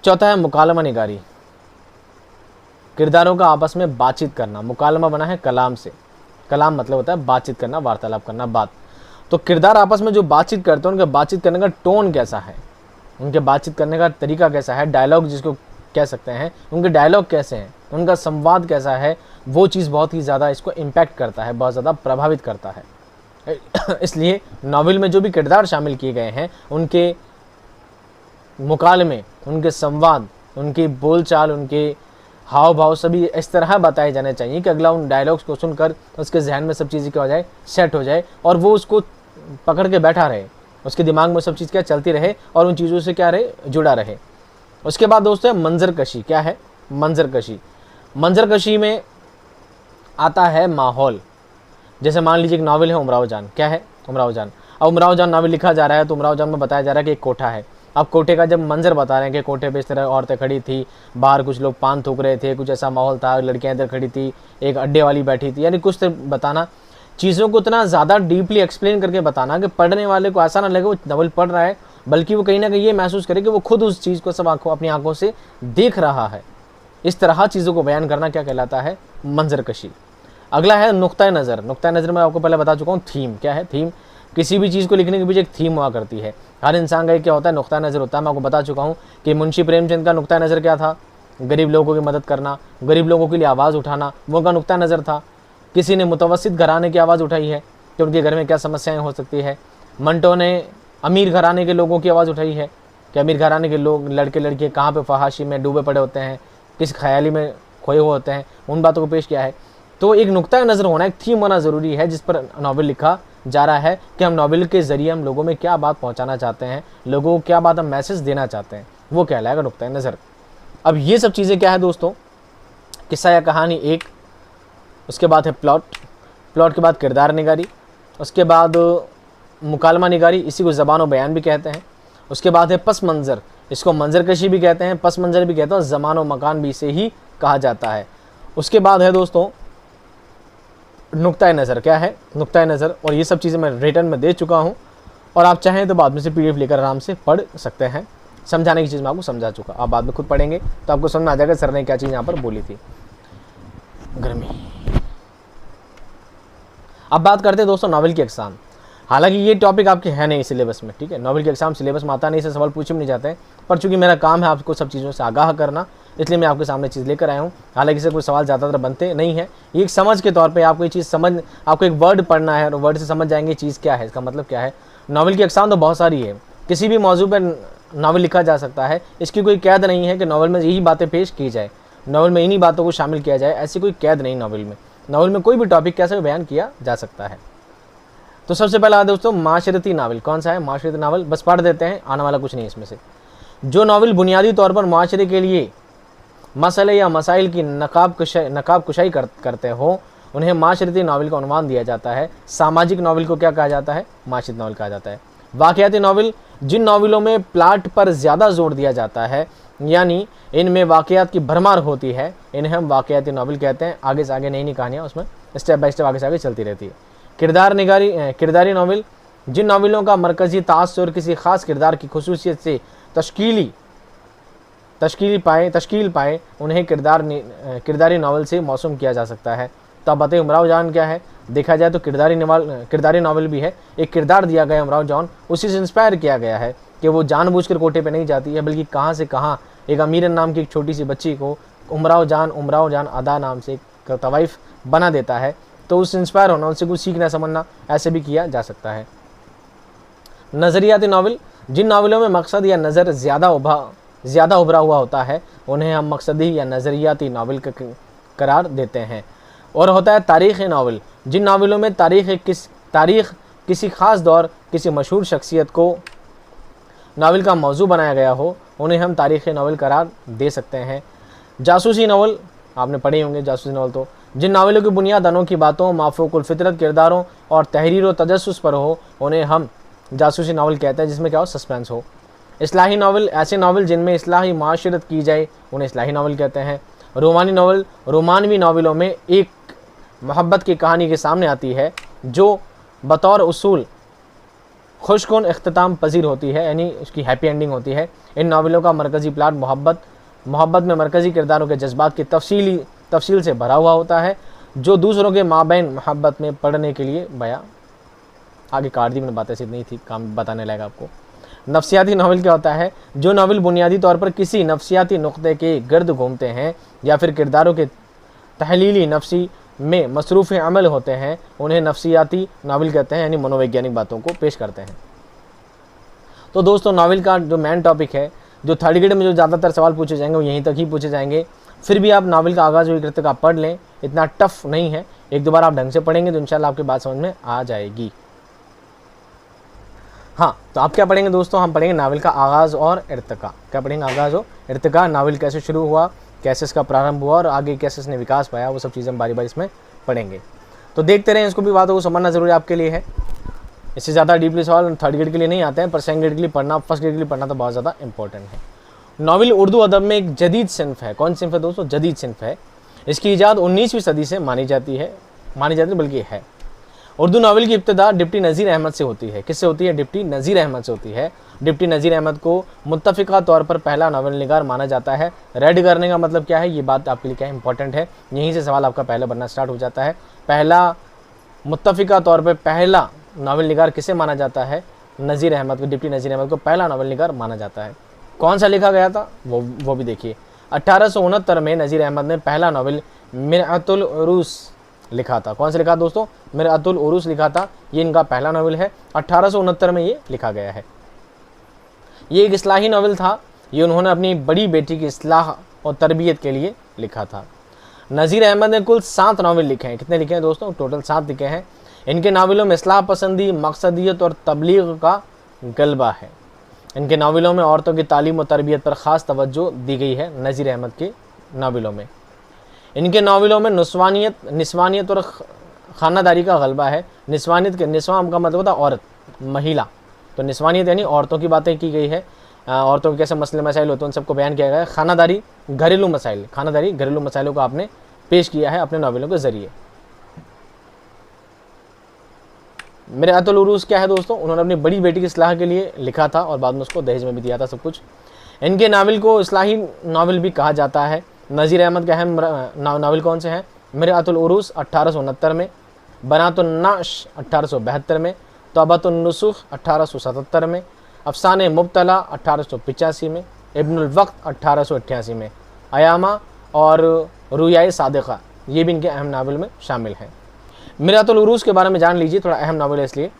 चौथा है मुकालमा निगारी। किरदारों का आपस में बातचीत करना। मुकालमा बना है कलाम से। कलाम मतलब होता है बातचीत करना, वार्तालाप करना, बात। तो किरदार आपस में जो बातचीत करते हैं, उनके बातचीत करने का टोन कैसा है, उनके बातचीत करने का तरीका कैसा है, डायलॉग जिसको कह सकते हैं, उनके डायलॉग कैसे हैं, उनका संवाद कैसा है, वो चीज़ बहुत ही ज़्यादा इसको इम्पैक्ट करता है, बहुत ज़्यादा प्रभावित करता है। इसलिए नावल में जो भी किरदार शामिल किए गए हैं, उनके मुकालमे, उनके संवाद, उनकी बोलचाल, उनके हाव भाव सभी इस तरह बताए जाने चाहिए कि अगला उन डायलॉग्स को सुनकर उसके जहन में सब चीज़ें क्या हो जाए? सेट हो जाए, और वो उसको पकड़ के बैठा रहे, उसके दिमाग में सब चीज़ क्या चलती रहे और उन चीज़ों से क्या रहे? जुड़ा रहे। उसके बाद दोस्तों है मंजर कशी। क्या है? मंजर कशी। मंजर कशी में आता है माहौल। जैसे मान लीजिए एक नावल है उमराव जान। क्या है? उमराव जान। अब उमराव जान नावल लिखा जा रहा है तो उमराव जान में बताया जा रहा है कि एक कोठा है। अब कोठे का जब मंजर बता रहे हैं कि कोठे पे इस तरह औरतें खड़ी थी, बाहर कुछ लोग पान थूक रहे थे, कुछ ऐसा माहौल था, लड़कियां इधर खड़ी थी, एक अड्डे वाली बैठी थी, यानी कुछ तो बताना, चीज़ों को इतना ज़्यादा डीपली एक्सप्लेन करके बताना कि पढ़ने वाले को ऐसा ना लगे वो नावल पढ़ रहा है, बल्कि वो कहीं ना कहीं ये महसूस करे कि वो खुद उस चीज़ को सब अपनी आंखों से देख रहा है। इस तरह चीज़ों को बयान करना क्या कहलाता है? मंजर कशी। अगला है नुक्ता नज़र। नुक्ता नज़र मैं आपको पहले बता चुका हूँ। थीम। क्या है? थीम। किसी भी चीज़ को लिखने के पीछे एक थीम हुआ करती है। हर इंसान का एक क्या होता है? नुक्ता नज़र होता है। मैं आपको बता चुका हूँ कि मुंशी प्रेमचंद का नुक्ता नज़र क्या था? गरीब लोगों की मदद करना, गरीब लोगों के लिए आवाज़ उठाना, वो उनका नुक्ता नज़र था। किसी ने मुतवस्सित घराने की आवाज़ उठाई है कि उनके घर में क्या समस्याएं हो सकती है। मंटो ने अमीर घराने के लोगों की आवाज़ उठाई है कि अमीर घराने के लोग, लड़के लड़कियाँ कहाँ पे फहाशी में डूबे पड़े होते हैं, किस ख्याली में खोए हुए होते हैं, उन बातों को पेश किया है। तो एक नुक्ता नज़र होना, एक थीम होना ज़रूरी है जिस पर नावल लिखा जा रहा है कि हम नावल के ज़रिए हम लोगों में क्या बात पहुंचाना चाहते हैं, लोगों को क्या बात हम मैसेज देना चाहते हैं, वो कहलाएगा नुक्ता नज़र। अब ये सब चीज़ें क्या है दोस्तों? किस्सा या कहानी एक, उसके बाद है प्लॉट, प्लॉट के बाद किरदार निगारी, उसके बाद मुकालमा निगारी, इसी को ज़बान और बयान भी कहते हैं। उसके बाद है पस मंज़र, इसको मंजर कशी भी कहते हैं, पस मंज़र भी कहते हैं, ज़मान और मकान भी इसे ही कहा जाता है। उसके बाद है दोस्तों नुक्ता नज़र। क्या है? नुक्ता नज़र। और ये सब चीज़ें मैं रिटर्न में दे चुका हूँ, और आप चाहें तो बाद में से PDF लेकर आराम से पढ़ सकते हैं। समझाने की चीज़ मैं आपको समझा चुका, आप बाद में खुद पढ़ेंगे तो आपको समझ में आ जाएगा सर ने क्या चीज़ यहाँ पर बोली थी। गर्मी। अब बात करते हैं दोस्तों नावल की अक़साम। हालांकि ये टॉपिक आपके है नहीं सिलेबस में, ठीक है, नावल की अक़साम सिलेबस में आता नहीं, इससे सवाल पूछे भी नहीं जाते हैं, पर चूंकि मेरा काम है आपको सब चीज़ों से आगाह करना, इसलिए मैं आपके सामने चीज़ लेकर आया हूँ। हालांकि इससे कोई सवाल ज़्यादातर बनते नहीं है, ये एक समझ के तौर पे आपको ये चीज़ समझ, आपको एक वर्ड पढ़ना है और वर्ड से समझ जाएंगे चीज़ क्या है, इसका मतलब क्या है। नावल की अक़साम तो बहुत सारी है, किसी भी मौजू पर नावल लिखा जा सकता है, इसकी कोई कैद नहीं है कि नावल में यही बातें पेश की जाए, नावल में इन्हीं बातों को शामिल किया जाए, ऐसी कोई कैद नहीं नावल में। नावल में कोई भी टॉपिक कैसे भी बयान किया जा सकता है। तो सबसे पहला दोस्तों माशरती नावल। कौन सा है माशरती नावल? बस पढ़ देते हैं, आने वाला कुछ नहीं इसमें से। जो नावल बुनियादी तौर पर माशरे के लिए मसले या मसाइल की नकाब कुशाई करते हो, उन्हें माशरती नावल का उन्वान दिया जाता है। सामाजिक नावल को क्या कहा जाता है? माशरती नावल कहा जाता है। वाक़याती नावल, जिन नावलों में प्लाट पर ज़्यादा जोर दिया जाता है, यानी इनमें वाक़यात की भरमार होती है, इन्हें हम वाक़याती नावल कहते हैं। आगे से आगे नई नई कहानियाँ उसमें स्टेप बाय स्टेप आगे से आगे चलती रहती है। किरदारी नावल, जिन नावलों का मरकज़ी तासुर किसी ख़ास किरदार की खसूसियत से तश्कील पाए, उन्हें किरदारी नावल से मौसूम किया जा सकता है। तो आप बताइए उमराव जान क्या है? देखा जाए तो किरदारी नावल भी है। एक किरदार दिया गया उमराव जान, उसी से इंस्पायर किया गया है कि वो जानबूझकर कोटे पे नहीं जाती है, बल्कि कहाँ से कहाँ एक अमीरन नाम की एक छोटी सी बच्ची को उमराव जान अदा नाम से एक तवाइफ बना देता है। तो उससे इंस्पायर होना, उससे कुछ सीखना समझना, ऐसे भी किया जा सकता है। नज़रियाती नावल, जिन नावलों में मकसद या नज़र ज़्यादा उभरा हुआ होता है, उन्हें हम मकसदी या नज़रियाती नावल का करार देते हैं। और होता है तारीख़ नावल, जिन नावलों में तारीख़ किसी ख़ास दौर, किसी मशहूर शख्सियत को नावल का मौजू बनाया गया हो, उन्हें हम तारीख़ नावल करार दे सकते हैं। जासूसी नावल, आपने पढ़े होंगे जासूसी नावल। तो जिन नावलों की बुनियाद अनोखी बातों, माफूकुल फितरत किरदारों और तहरीर व तजस्सुस पर हो, उन्हें हम जासूसी नावल कहते हैं, जिसमें क्या हो? सस्पेंस हो। इस्लाही नावल, ऐसे नावल जिनमें इस्लाही माशरत की जाए, उन्हें इस्लाही नावल कहते हैं। रोमानवी नावलों में एक मोहब्बत की कहानी के सामने आती है जो बतौर उसूल खुशकुन इख्तिताम पजीर होती है, यानी उसकी हैप्पी एंडिंग होती है। इन नावलों का मरकज़ी प्लाट मोहब्बत में मरकज़ी किरदारों के जज्बात की तफसील से भरा हुआ होता है, जो दूसरों के माबैन मोहब्बत में पढ़ने के लिए बयां। आगे काट दी मैंने, बातें सिर्फ नहीं थी, काम बताने लगा आपको। नफ्सियाती नावल क्या होता है? जो नावल बुनियादी तौर पर किसी नफ्सियाती नुक्ते के गर्द घूमते हैं या फिर किरदारों के तहलीली नफ्सी में मसरूफ़ अमल होते हैं, उन्हें नफ्सियाती नावल कहते हैं, यानी मनोवैज्ञानिक बातों को पेश करते हैं। तो दोस्तों, नावल का जो मेन टॉपिक है, जो थर्ड ग्रेड में जो ज़्यादातर सवाल पूछे जाएंगे वो यहीं तक ही पूछे जाएंगे। फिर भी आप नावल का आगाज़ हुई कृत्य का पढ़ लें, इतना टफ नहीं है। एक दो बार आप ढंग से पढ़ेंगे तो इंशाल्लाह आपकी बात समझ में आ जाएगी। हाँ, तो आप क्या पढ़ेंगे दोस्तों? हम पढ़ेंगे नावल का आगाज़ और इर्तिका। क्या पढ़ेंगे? आगाज़ और इर्तिका। नावल कैसे शुरू हुआ, कैसे इसका प्रारंभ हुआ और आगे कैसे इसने विकास पाया, वो सब चीज़ें हम बारी बारी इसमें पढ़ेंगे। तो देखते रहें, इसको भी बातों को समझना ज़रूरी आपके लिए है। इससे ज़्यादा डीपली सवाल थर्ड ग्रेड के लिए नहीं आते हैं, पर सेकंड ग्रेड के लिए पढ़ना, फर्स्ट ग्रेड के लिए पढ़ना तो बहुत ज़्यादा इंपॉर्टेंट है। नावल उर्दू अदब में एक जदीद सिन्फ है। कौन सिन्फ है दोस्तों? जदीद सिन्फ है। इसकी इजाद 19वीं सदी से मानी जाती बल्कि है। उर्दू नावल की इब्तिदा डिप्टी नज़ीर अहमद से होती है। किससे होती है? डिप्टी नज़ीर अहमद से होती है। डिप्टी नज़ीर अहमद को मुत्तफ़िका तौर पर पहला नावल निगार माना जाता है। रेड करने का मतलब क्या है, ये बात आपके लिए क्या इंपॉर्टेंट है, यहीं से सवाल आपका पहला बनना स्टार्ट हो जाता है। पहला मुत्तफ़िका तौर पर पहला नावल निगार किसे माना जाता है? नज़ीर अहमद को, डिप्टी नज़ीर अहमद को पहला नावल निगार माना जाता है। कौन सा लिखा गया था वो भी देखिए। 1869 में नज़ीर अहमद ने पहला नावल मिरअतुल उरूस लिखा था। कौन सा लिखा दोस्तों? मिरअतुल उरूस लिखा था। ये इनका पहला नावल है, 1869 में ये लिखा गया है। ये एक इस्लाही नावल था। ये उन्होंने अपनी बड़ी बेटी की इस्लाह और तरबियत के लिए लिखा था। नज़ीर अहमद ने कुल 7 नावल लिखे हैं। कितने लिखे हैं दोस्तों? टोटल 7 लिखे हैं। इनके नावलों में इस्लाह पसंदी, मकसदियत और तबलीग का गलबा है। इनके नावलों में औरतों की तालीम और तरबियत पर ख़ास तवज्जो दी गई है। नज़ीर अहमद के नावलों में, इनके नावलों में निस्वानियत और खानादारी का गलबा है। निस्वां का मतलब होता है औरत, महिला। तो निस्वानियत यानी औरतों की बातें की गई है। औरतों के कैसे मसले मसाइल होते हैं उन सबको बयान किया गया है। खानादारी घरेलू मसाइलों को आपने पेश किया है अपने नावलों के ज़रिए। मिरअतुल उरूस क्या है दोस्तों? उन्होंने अपनी बड़ी बेटी की इस्लाह के लिए लिखा था और बाद में उसको दहेज में भी दिया था सब कुछ। इनके नावल को इस्लाही नावल भी कहा जाता है। नज़ीर अहमद का अहम नावल कौन से हैं? मिरअतुल उरूस 1869 में, बनातुन नाश 1872 में, तौबतुन नुसूख 1877 में, अफसाने मुब्तला 1885 में, इब्नुल वक्त 1888 में, अयामा और रुयाए सादिक़ा ये भी इनके अहम नावल में शामिल हैं। मिरअतुल उरूस के बारे में जान लीजिए, थोड़ा अहम नावल है इसलिए।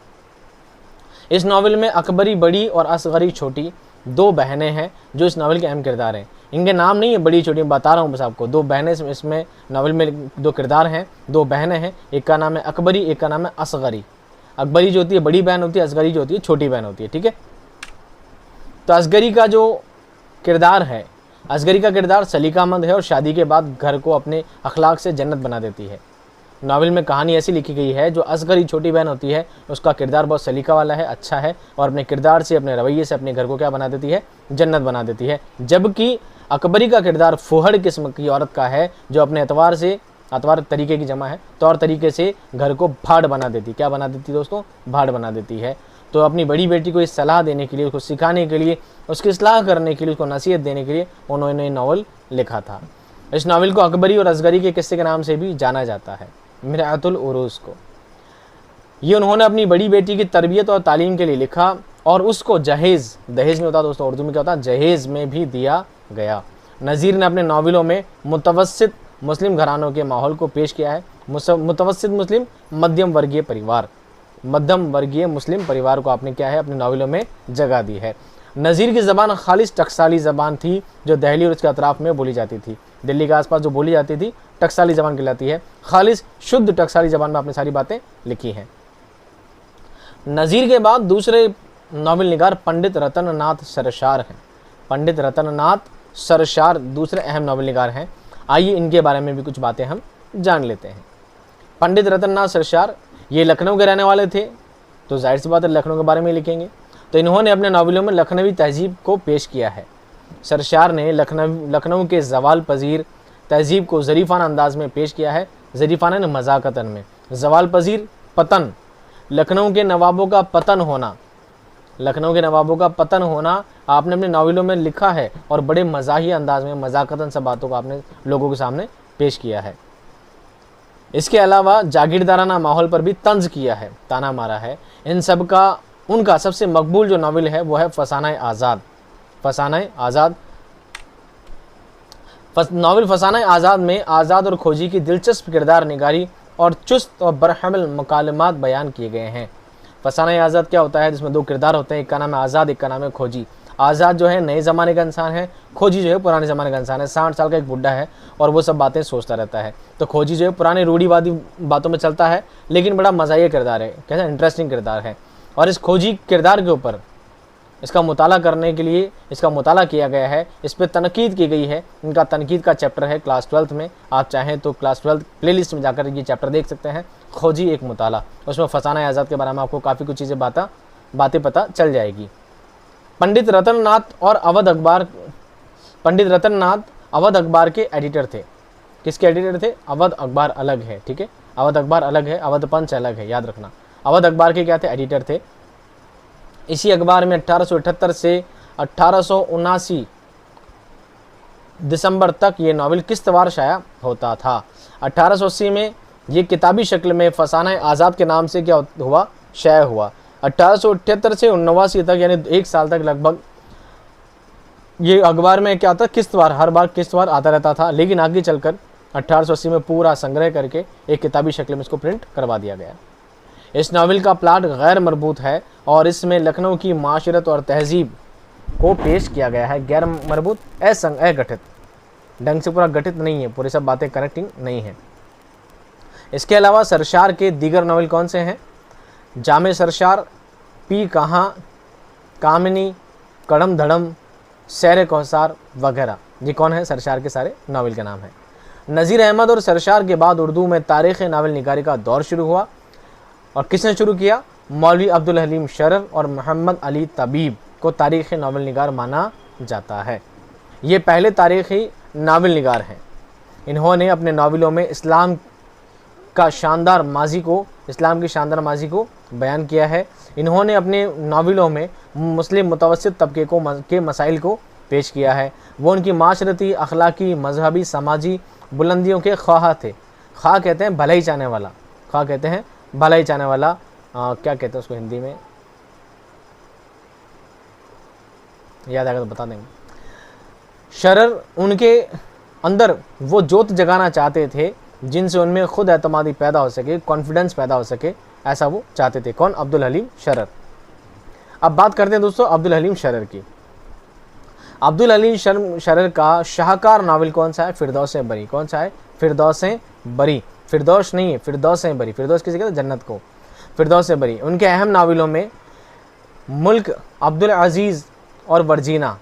इस नावल में अकबरी बड़ी और असगरी छोटी 2 बहनें हैं जो इस नावल के अहम किरदार हैं। इनके नाम नहीं है बड़ी छोटी, बता रहा हूँ बस आपको। 2 बहनें इसमें नावल में 2 किरदार हैं, 2 बहनें हैं। एक का नाम है अकबरी, एक का नाम है असगरी। अकबरी जो होती है बड़ी बहन होती है, असगरी जो होती है छोटी बहन होती है। ठीक है, तो असगरी का जो किरदार है असगरी का किरदार सलीकामंद है और शादी के बाद घर को अपने अखलाक से जन्नत बना देती है। नावल में कहानी ऐसी लिखी गई है, जो असगरी छोटी बहन होती है उसका किरदार बहुत सलीका वाला है, अच्छा है, और अपने किरदार से, अपने रवैये से अपने घर को क्या बना देती है, जन्नत बना देती है। जबकि अकबरी का किरदार फुहड़ किस्म की औरत का है, जो अपने एतवार से, अतवार तरीके की जमा है, तौर तरीके से घर को भाड़ बना देती, क्या बना देती दोस्तों, भाड़ बना देती है। तो अपनी बड़ी बेटी को इस सलाह देने के लिए, उसको सिखाने के लिए, उसकी इस्लाह करने के लिए, उसको नसीहत देने के लिए उन्होंने नावल लिखा था। इस नावल को अकबरी और असगरी के किस्से के नाम से भी जाना जाता है, मिरअतुल उरूस को। ये उन्होंने अपनी बड़ी बेटी की तरबियत और तालीम के लिए लिखा और उसको जहेज़, दहेज में होता है दोस्तों, उर्दू में क्या होता है, जहेज़ में भी दिया गया। नज़ीर ने अपने नावलों में मुतवस्सित मुस्लिम घरानों के माहौल को पेश किया है। मुतवस्सित मुस्लिम, मध्यम वर्गीय परिवार, मध्यम वर्गीय मुस्लिम परिवार को आपने क्या है, अपने नावलों में जगह दी है। नज़ीर की ज़बान खालिस टकसाली ज़बान थी, जो दिल्ली और उसके अतराफ़ में बोली जाती थी। दिल्ली के आसपास जो बोली जाती थी टकसाली ज़बान कहलाती है। खालिस शुद्ध टकसाली ज़बान में आपने सारी बातें लिखी हैं। नज़ीर के बाद दूसरे नावल निगार पंडित रतन नाथ सरशार हैं। पंडित रतन नाथ सरशार दूसरे अहम नावल निगार हैं। आइए इनके बारे में भी कुछ बातें हम जान लेते हैं। पंडित रतन नाथ सरशार ये लखनऊ के रहने वाले थे, तो जाहिर सी बात है लखनऊ के बारे में लिखेंगे। तो इन्होंने अपने नावलों में लखनवी तहजीब को पेश किया है। सरशार ने लखनऊ के जवाल पजीर तहजीब को ज़रीफ़ाना अंदाज में पेश किया है। ज़रीफ़ाना ने मज़ाक़तन में, जवाल पजीर पतन, लखनऊ के नवाबों का पतन होना, लखनऊ के नवाबों का पतन होना आपने अपने नावलों में लिखा है और बड़े मज़ाही अंदाज में, मज़ाक़तन सब बातों को आपने लोगों के सामने पेश किया है। इसके अलावा जागीरदाराना माहौल पर भी तंज किया है, ताना मारा है। इन सब का उनका सबसे मकबूल जो नावल है वो है फसाना आज़ाद। फसाना आज़ाद नावल फसाना आज़ाद में आज़ाद और खोजी की दिलचस्प किरदार निगारी और चुस्त और बरहमल मुकालमात बयान किए गए हैं। फसाना आज़ाद क्या होता है, जिसमें दो किरदार होते हैं, एक का नाम है आज़ाद, एक का नाम है खोजी। आज़ाद जो है नए ज़माने का इंसान है, खोजी जो है पुराने ज़माने का इंसान है। 60 साल का एक बुढ़ा है और वो सब बातें सोचता रहता है। तो खोजी जो है पुराने रूढ़िवादी बातों में चलता है, लेकिन बड़ा मज़ाही किरदार है, कैसा इंटरेस्टिंग किरदार है। और इस खोजी किरदार के ऊपर इसका मुताला करने के लिए इसका मुताला किया गया है, इस पर तनकीद की गई है। इनका तनकीद का चैप्टर है क्लास 12th में, आप चाहें तो क्लास 12th प्लेलिस्ट में जाकर ये चैप्टर देख सकते हैं, खोजी एक मुताला। उसमें फसाना आज़ाद के बारे में आपको काफ़ी कुछ चीज़ें बातें पता चल जाएगी। पंडित रतन नाथ और अवध अखबार, पंडित रतन नाथ अवध अखबार के एडिटर थे। किसके एडिटर थे? अवध अखबार अलग है, ठीक है, अवध अखबार अलग है, अवध पंच अलग है, याद रखना। अवध अखबार के क्या थे? एडिटर थे। इसी अखबार में 1878 से 1879 दिसंबर तक ये नावल किस्तवार शाया होता था। 1880 में ये किताबी शक्ल में फसाना आज़ाद के नाम से क्या हुआ? शाया हुआ। 1878 से 1989 तक यानी 1 साल तक लगभग ये अखबार में क्या था? किस्तवार, हर बार किस्तवार आता रहता था। लेकिन आगे चलकर 1880 में पूरा संग्रह करके एक किताबी शक्ल में इसको प्रिंट करवा दिया गया। इस नावल का प्लाट गैर मरबूत है और इसमें लखनऊ की माशरत और तहजीब को पेश किया गया है। गैर मरबूत, अगठित, ढंग से पूरा गठित नहीं है, पूरी सब बातें कनेक्टिंग नहीं है। इसके अलावा सरशार के दीगर नावल कौन से हैं? जामे सरशार, पी कहाँ, कामिनी, कड़म धड़म, सैर कौसार वगैरह, ये कौन है? सरशार के सारे नावल के नाम हैं। नज़ीर अहमद और सरशार के बाद उर्दू में तारीख़ नावल निगारी का दौर शुरू हुआ। और किसने शुरू किया? मौलवी अब्दुल हलीम शरर और मोहम्मद अली तबीब को तारीख़ नावल निगार माना जाता है। ये पहले तारीख़ी नावल निगार हैं। इन्होंने अपने नावलों में इस्लाम की शानदार माजी को बयान किया है। इन्होंने अपने नावलों में मुस्लिम मुतवस्सित तबके के मसाइल को पेश किया है। वो उनकी माशरती, अखलाकी, मजहबी, समाजी बुलंदियों के ख्वाह थे। ख्वाह कहते हैं भलाई चाहने वाला, ख्वाह कहते हैं भलाई चाहने वाला, क्या कहते हैं उसको हिंदी में, याद आएगा तो बता देंगे। शरर उनके अंदर वो जोत जगाना चाहते थे जिनसे उनमें खुद एतमादी पैदा हो सके, कॉन्फिडेंस पैदा हो सके, ऐसा वो चाहते थे। कौन? अब्दुल हलीम शरर। अब बात करते हैं दोस्तों अब्दुल हलीम शरर की। अब्दुल हलीम शरर का शाहकार नावल कौन सा है? फिरदौस बरी। कौन सा है? फिरदौस बरी। फिरदौस नहीं है, फिरदौस बरी। फिरदौस किसे कहते हैं? जन्नत को। फिरदौस बरी। उनके अहम नावलों में मुल्क, अब्दुल अजीज़ और वर्जीना,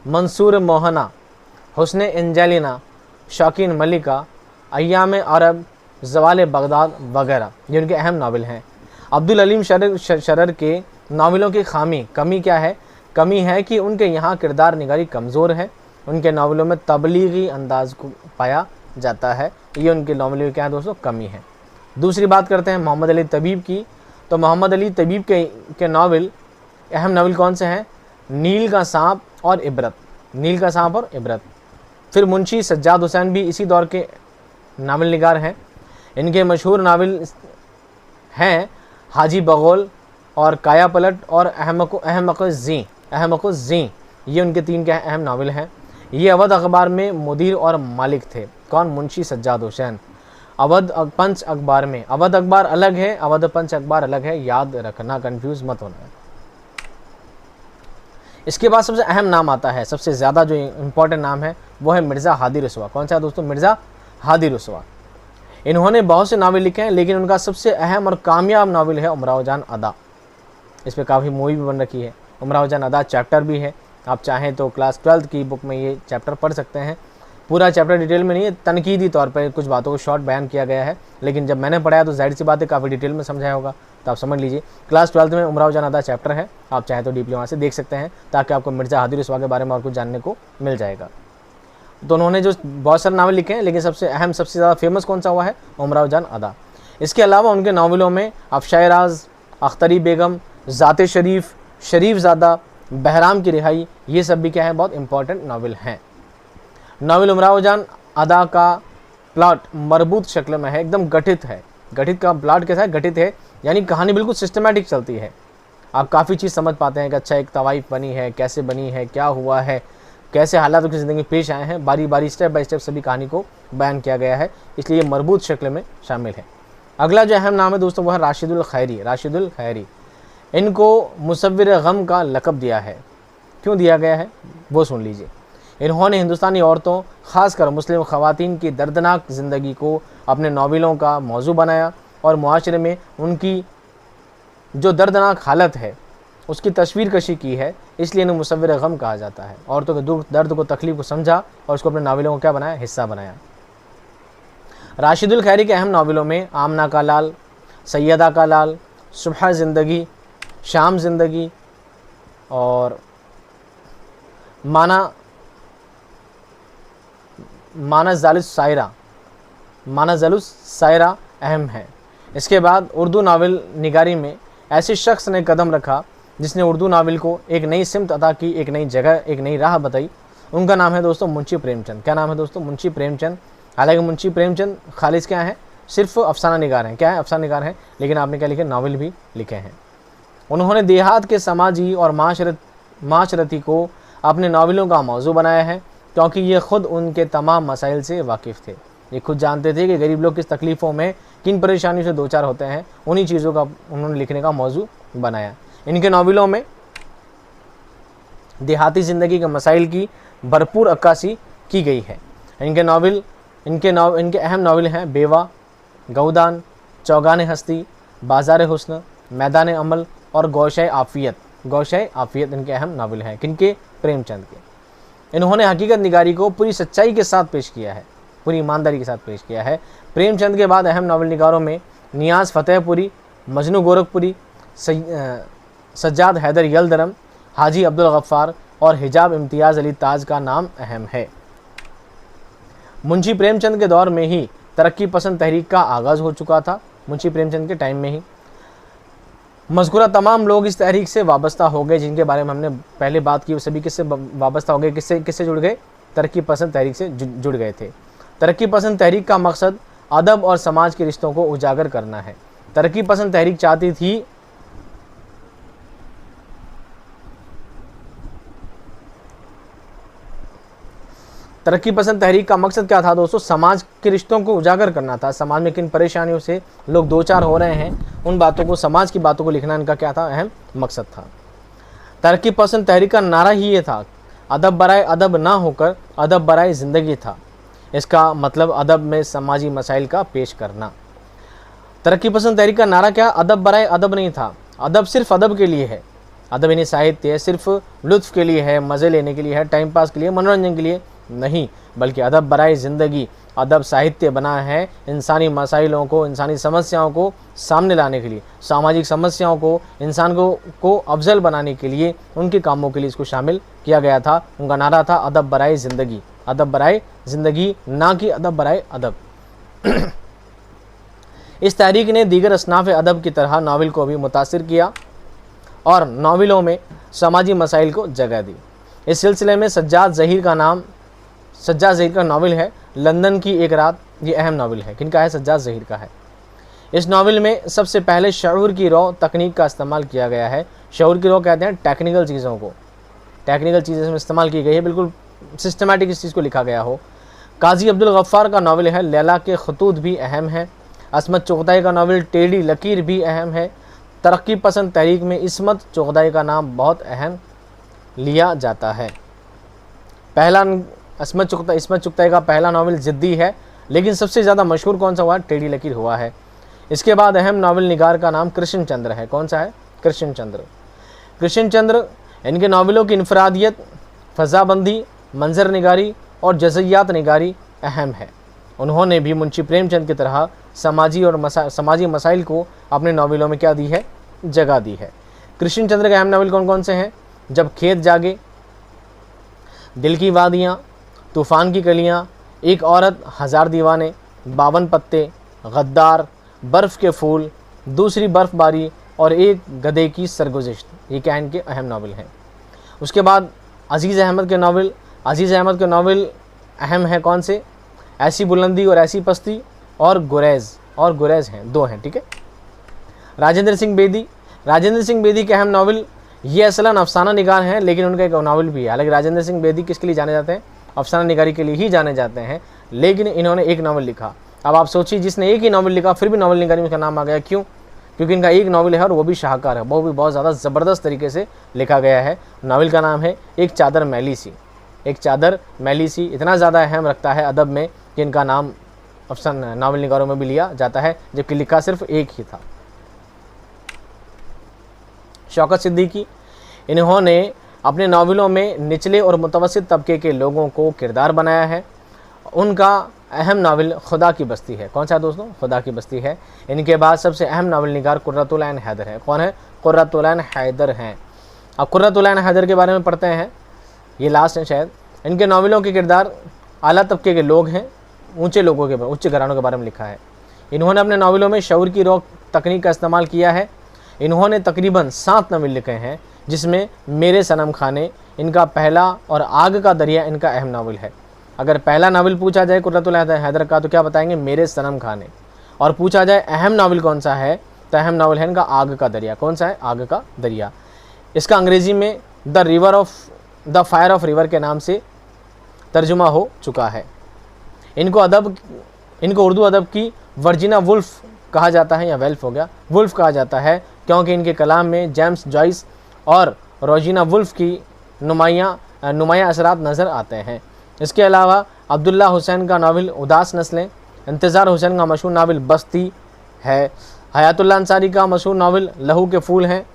मंसूर मोहना, हुस्न एंजेलिना, शौकीन मलिका, अय्याम अरब, ज़वाल बगदाद वगैरह ये उनके अहम नावल हैं। अब्दुल अलीम शरर के नावलों की कमी क्या है? कमी है कि उनके यहाँ किरदार निगारी कमज़ोर है। उनके नावलों में तबलीगी अंदाज को पाया जाता है। ये उनके नावलों की क्या है दोस्तों? कमी है। दूसरी बात करते हैं मोहम्मद अली तबीब की। तो मोहम्मद अली तबीब के नावल, अहम नावल कौन से हैं? नील का सांप और इबरत। नील का सांप और इबरत। फिर मुंशी सज्जाद हुसैन भी इसी दौर के नावल निगार हैं। इनके मशहूर नावल हैं हाजी बगौल और काया पलट और अहमक ज़ी। ये उनके 3 के अहम नावल हैं। ये अवध अखबार में मुदीर और मालिक थे। कौन? मुंशी सज्जाद हुसैन। अवध पंच अखबार में, अवध अखबार अलग है, अवध पंच अखबार अलग है, याद रखना, कंफ्यूज मत होना। इसके बाद सबसे अहम नाम आता है, सबसे ज़्यादा जो इम्पोर्टेंट नाम है वो है मिर्ज़ा हादी रसवा। कौन सा दोस्तों? मिर्ज़ा हादी रसवा। इन्होंने बहुत से नावल लिखे हैं, लेकिन उनका सबसे अहम और कामयाब नावल है उमराव जान अदा। इस पर काफ़ी मूवी भी बन रखी है। उमराव जान अदा चैप्टर भी है, आप चाहें तो क्लास 12th की बुक में ये चैप्टर पढ़ सकते हैं। पूरा चैप्टर डिटेल में नहीं है, तनकीदी तौर पर कुछ बातों को शॉर्ट बयान किया गया है, लेकिन जब मैंने पढ़ाया तो जाहिर सी बात है काफ़ी डिटेल में समझाया होगा, तो आप समझ लीजिए। क्लास 12th में उमराव जान अदा चैप्टर है, आप चाहें तो डीपली वहाँ से देख सकते हैं, ताकि आपको मिर्ज़ा हादी रसवा के बारे में और कुछ जानने को मिल जाएगा। तो उन्होंने जो बहुत सारे नावल लिखे हैं, लेकिन सबसे अहम, सबसे ज़्यादा फेमस कौन सा हुआ है? उमराव जान अदा। इसके अलावा उनके नावलों में अफशाए राज, अख्तरी बेगम, ज़ाते शरीफ, शरीफ ज़ादा, बहराम की रिहाई, ये सब भी क्या है? बहुत इंपॉर्टेंट नावल हैं। नावल उमराव जान अदा का प्लॉट मरबूत शक्ल में है, एकदम गठित है। गठित का प्लॉट कैसा है? गठित है, यानी कहानी बिल्कुल सिस्टमेटिक चलती है। आप काफ़ी चीज़ समझ पाते हैं कि अच्छा एक तवाइफ बनी है, कैसे बनी है, क्या हुआ है, कैसे हालात उनकी ज़िंदगी में पेश आए हैं, बारी बारी स्टेप बाय स्टेप सभी कहानी को बयान किया गया है, इसलिए ये मरबूत शक्ल में शामिल है। अगला जो अहम नाम है दोस्तों वो है राशिदुल खैरी। राशिदुल खैरी, इनको मुसव्विर गम का लक़ब दिया है। क्यों दिया गया है वो सुन लीजिए। इन्होंने हिंदुस्तानी औरतों, ख़ासकर मुस्लिम ख़वातीन की दर्दनाक ज़िंदगी को अपने नावलों का मौजू बनाया और मुआशरे में उनकी जो दर्दनाक हालत है उसकी तस्वीर कशी की है, इसलिए इन्हें मुसव्विर गम कहा जाता है। औरतों के दुख दर्द को, तकलीफ को समझा और उसको अपने नावलों को क्या बनाया? हिस्सा बनाया। राशिदुल खैरी के अहम नावलों में आमना का लाल, सैयदा का लाल, सुबह ज़िंदगी, शाम ज़िंदगी और माना ज़ालुस सायरा अहम है। इसके बाद उर्दू नावल निगारी में ऐसे शख्स ने कदम रखा जिसने उर्दू नावल को एक नई सिमत अता की, एक नई जगह, एक नई राह बताई। उनका नाम है दोस्तों मुंशी प्रेमचंद। क्या नाम है दोस्तों? मुंशी प्रेमचंद। हालांकि मुंशी प्रेमचंद खालिज क्या है? सिर्फ अफसाना निगार हैं। क्या है? अफसाना निगार हैं, लेकिन आपने क्या लिखे? नावल भी लिखे हैं। उन्होंने देहात के समाजी और माशरती को अपने नावलों का मौजू बनाया है, क्योंकि ये ख़ुद उनके तमाम मसाइल से वाकिफ़ थे। ये खुद जानते थे कि गरीब लोग किस तकलीफ़ों में, किन परेशानियों से दो चार होते हैं, उन्हीं चीज़ों का उन्होंने लिखने का मौजू बनाया। इनके नावलों में देहाती ज़िंदगी के मसाइल की भरपूर अक्कासी की गई है। इनके अहम नावल हैं बेवा, गौदान, चौगान हस्ती, बाज़ार हुस्न, मैदान अमल और गौशे आफ़ियत इनके अहम नावल हैं। किनके? प्रेमचंद के। इन्होंने हकीकत निगारी को पूरी सच्चाई के साथ पेश किया है, पूरी ईमानदारी के साथ पेश किया है। प्रेमचंद के बाद अहम नावल निगारों में नियाज़ फ़तेहपुरी, मजनू गोरखपुरी, सज्जाद हैदर यलदरम, हाजी अब्दुल गफ्फार और हिजाब इम्तियाज़ अली ताज का नाम अहम है। मुंशी प्रेमचंद के दौर में ही तरक्की पसंद तहरीक का आगाज़ हो चुका था। मुंशी प्रेमचंद के टाइम में ही मज़कूरा तमाम लोग इस तहरीक से वाबस्ता हो गए, जिनके बारे में हमने पहले बात की। वो सभी किससे वाबस्ता हो गए? किससे जुड़ गए? तरक्की पसंद तहरीक से जुड़ गए थे। तरक्की पसंद तहरीक का मकसद अदब और समाज के रिश्तों को उजागर करना है। तरक्की पसंद तहरीक चाहती थी तरक्की पसंद तहरीक का मकसद क्या था दोस्तों? समाज के रिश्तों को उजागर करना था। समाज में किन परेशानियों से लोग दो चार हो रहे हैं, उन बातों को, समाज की बातों को लिखना इनका क्या था? अहम मकसद था। तरक्की पसंद तहरीक का नारा ही ये था, अदब बराए अदब ना होकर अदब बराए ज़िंदगी था। इसका मतलब अदब में समाजी मसाइल का पेश करना। तरक्की पसंद तहरीक का नारा क्या? अदब बराए अदब नहीं था। अदब सिर्फ अदब के लिए है। अदब यानी साहित्य सिर्फ लुत्फ़ के लिए है, मज़े लेने के लिए है, टाइम पास के लिए, मनोरंजन के लिए नहीं, बल्कि अदब बराए ज़िंदगी, अदब साहित्य बना है इंसानी मसाइलों को, इंसानी समस्याओं को सामने लाने के लिए, सामाजिक समस्याओं को इंसान को अफजल बनाने के लिए, उनके कामों के लिए इसको शामिल किया गया था। उनका नारा था अदब बराए ज़िंदगी, अदब बराए ज़िंदगी, ना कि अदब बराए अदब। इस तहरीक ने दीगर असनाफ़ अदब की तरह नावल को भी मुतासिर किया और नावलों में समाजी मसाइल को जगह दी। इस सिलसिले में सज्जाद ज़हीर का नावल है लंदन की एक रात, ये अहम नावल है। किनका है? सज्जाद ज़हीर का है। इस नावल में सबसे पहले शऊर की रॉ तकनीक का इस्तेमाल किया गया है। शऊर की रॉ कहते हैं टेक्निकल चीज़ों को, टेक्निकल चीज़ें में इस्तेमाल की गई है, बिल्कुल सिस्टमेटिक इस चीज़ को लिखा गया हो। काजी अब्दुल गफ्फार का नावल है लैला के खतूत भी अहम है। असमत चुगताई का नावल टेढ़ी लकीर भी अहम है। तरक्की पसंद तहरीक में इसमत चुगताई का नाम बहुत अहम लिया जाता है। पहला इसमत चुगताई का पहला नावल ज़िद्दी है, लेकिन सबसे ज़्यादा मशहूर कौन सा हुआ? टेढ़ी लकीर हुआ है। इसके बाद अहम नावल निगार का नाम कृष्ण चंद्र है। कौन सा है? कृष्ण चंद्र। इनके नावलों की इनफरादियत, फ़ज़ाबंदी, मंजर निगारी और जज़ियात निगारी अहम है। उन्होंने भी मुंशी प्रेमचंद की तरह समाजी मसाइल को अपने नावलों में क्या दी है? जगह दी है। कृष्ण चंद्र के अहम नावल कौन कौन से हैं? जब खेत जागे, दिल की वादियाँ, तूफ़ान की कलियाँ, एक औरत, हज़ार दीवाने, 52 पत्ते, गद्दार, बर्फ़ के फूल, दूसरी बर्फ़बारी और एक गधे की सरगुज़िश्त, ये क्या इनके अहम नावल हैं। उसके बाद अज़ीज़ अहमद के नावल अहम हैं। कौन से? ऐसी बुलंदी और ऐसी पस्ती और गुरेज़ हैं, 2 हैं, ठीक है। राजेंद्र सिंह बेदी के अहम नावल, ये असलन अफसाना निगार हैं, लेकिन उनका एक नावल भी है। हालांकि राजेंद्र सिंह बेदी किसके लिए जाने जाते हैं? अफसाना निगारी के लिए ही जाने जाते हैं, लेकिन इन्होंने एक नावल लिखा। अब आप सोचिए, जिसने एक ही नावल लिखा फिर भी नावल निगारी में उसका नाम आ गया, क्यों? क्योंकि इनका एक नावल है और वो भी शाहकार है, वो भी बहुत ज़्यादा ज़बरदस्त तरीके से लिखा गया है। नावल का नाम है एक चादर मैली सी। इतना ज़्यादा अहम रखता है अदब में कि इनका नाम अफसाना नावल निगारों में भी लिया जाता है, जबकि लिखा सिर्फ एक ही था। शौकत सिद्दीकी, इन्होंने अपने नावलों में निचले और मुतवस्सित तबके के लोगों को किरदार बनाया है। उनका अहम नावल खुदा की बस्ती है। कौन सा दोस्तों? खुदा की बस्ती है। इनके बाद सबसे अहम नावल निगार कुर्रतुल ऐन हैदर है। कौन है? कुर्रतुल ऐन हैदर हैं। अब कुर्रतुल ऐन हैदर के बारे में पढ़ते हैं, ये लास्ट है शायद। इनके नावलों के किरदार आला तबके के लोग हैं, उच्च घरानों के बारे में लिखा है। इन्होंने अपने नावलों में शऊर की रॉ तकनीक का इस्तेमाल किया है। इन्होंने तकरीबन 7 नावल लिखे हैं, जिसमें मेरे सनम खाने इनका पहला और आग का दरिया इनका अहम नावल है। अगर पहला नावल पूछा जाए कुर्रतुल हैदर का तो क्या बताएंगे? मेरे सनम खाने। और पूछा जाए अहम नावल कौन सा है, तो अहम नावल है इनका आग का दरिया। कौन सा है? आग का दरिया। इसका अंग्रेज़ी में द फायर ऑफ रिवर के नाम से तर्जुमा हो चुका है। इनको उर्दू अदब की वर्जिना वुल्फ कहा जाता है, या वेल्फ हो गया, वुल्फ कहा जाता है, क्योंकि इनके कलाम में जेम्स जॉइस और रोजिना वुल्फ की नुमाया असरात नज़र आते हैं। इसके अलावा अब्दुल्ला हुसैन का नावल उदास नस्लें, इंतज़ार हुसैन का मशहूर नावल बस्ती है, हयातुल्लाह अंसारी का मशहूर नावल लहू के फूल हैं।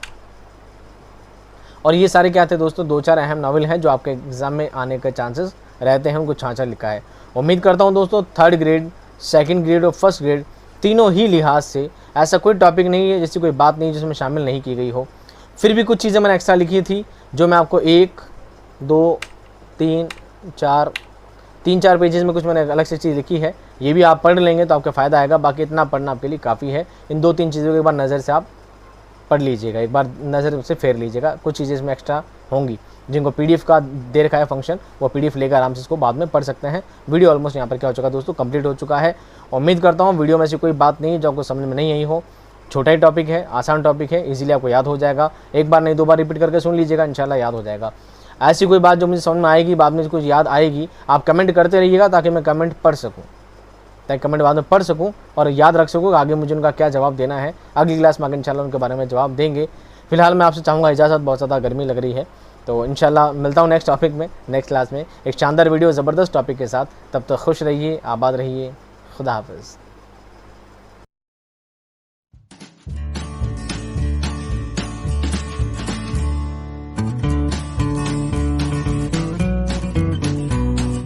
और ये सारे क्या थे दोस्तों? 2-4 अहम नावल हैं जो आपके एग्ज़ाम में आने के चांसेस रहते हैं। उनको छाँचा लिखा है। उम्मीद करता हूँ दोस्तों 3rd ग्रेड, 2nd ग्रेड और 1st ग्रेड तीनों ही लिहाज से ऐसा कोई टॉपिक नहीं है, जैसी कोई बात नहीं जिसमें शामिल नहीं की गई हो। फिर भी कुछ चीज़ें मैंने एक्स्ट्रा लिखी थी, जो मैं आपको 1, 2, 3, 4 पेजेस में कुछ मैंने अलग से चीज़ लिखी है। ये भी आप पढ़ लेंगे तो आपका फ़ायदा आएगा। बाकी इतना पढ़ना आपके लिए काफ़ी है। इन 2-3 चीज़ों को एक बार नज़र से आप पढ़ लीजिएगा, एक बार नज़र से फेर लीजिएगा। कुछ चीज़ें इसमें एक्स्ट्रा होंगी, जिनको PDF का दे रखा है फंक्शन, वो PDF लेकर आराम से इसको बाद में पढ़ सकते हैं। वीडियो ऑलमोस्ट यहाँ पर क्या हो चुका है दोस्तों? कंप्लीट हो चुका है। उम्मीद करता हूँ वीडियो में ऐसी कोई बात नहीं जो आपको समझ में नहीं आई हो। छोटा ही टॉपिक है, आसान टॉपिक है, इजीली आपको याद हो जाएगा। एक बार नहीं 2 बार रिपीट करके सुन लीजिएगा, इंशाल्लाह याद हो जाएगा। ऐसी कोई बात जो मुझे समझ में आएगी, बाद में कुछ याद आएगी, आप कमेंट करते रहिएगा ताकि मैं कमेंट पढ़ सकूँ, कमेंट बाद में पढ़ सकूँ और याद रख सकूँ आगे मुझे उनका क्या जवाब देना है। अगली क्लास में आगे इंशाल्लाह उनके बारे में जवाब देंगे। फिलहाल मैं आपसे चाहूँगा इजाज़त, बहुत ज़्यादा गर्मी लग रही है, तो इंशाल्लाह मिलता हूँ नेक्स्ट टॉपिक में, नेक्स्ट क्लास में एक शानदार वीडियो ज़बरदस्त टॉपिक के साथ। तब तक खुश रहिए, आबाद रहिए, खुदा हाफ़िज़।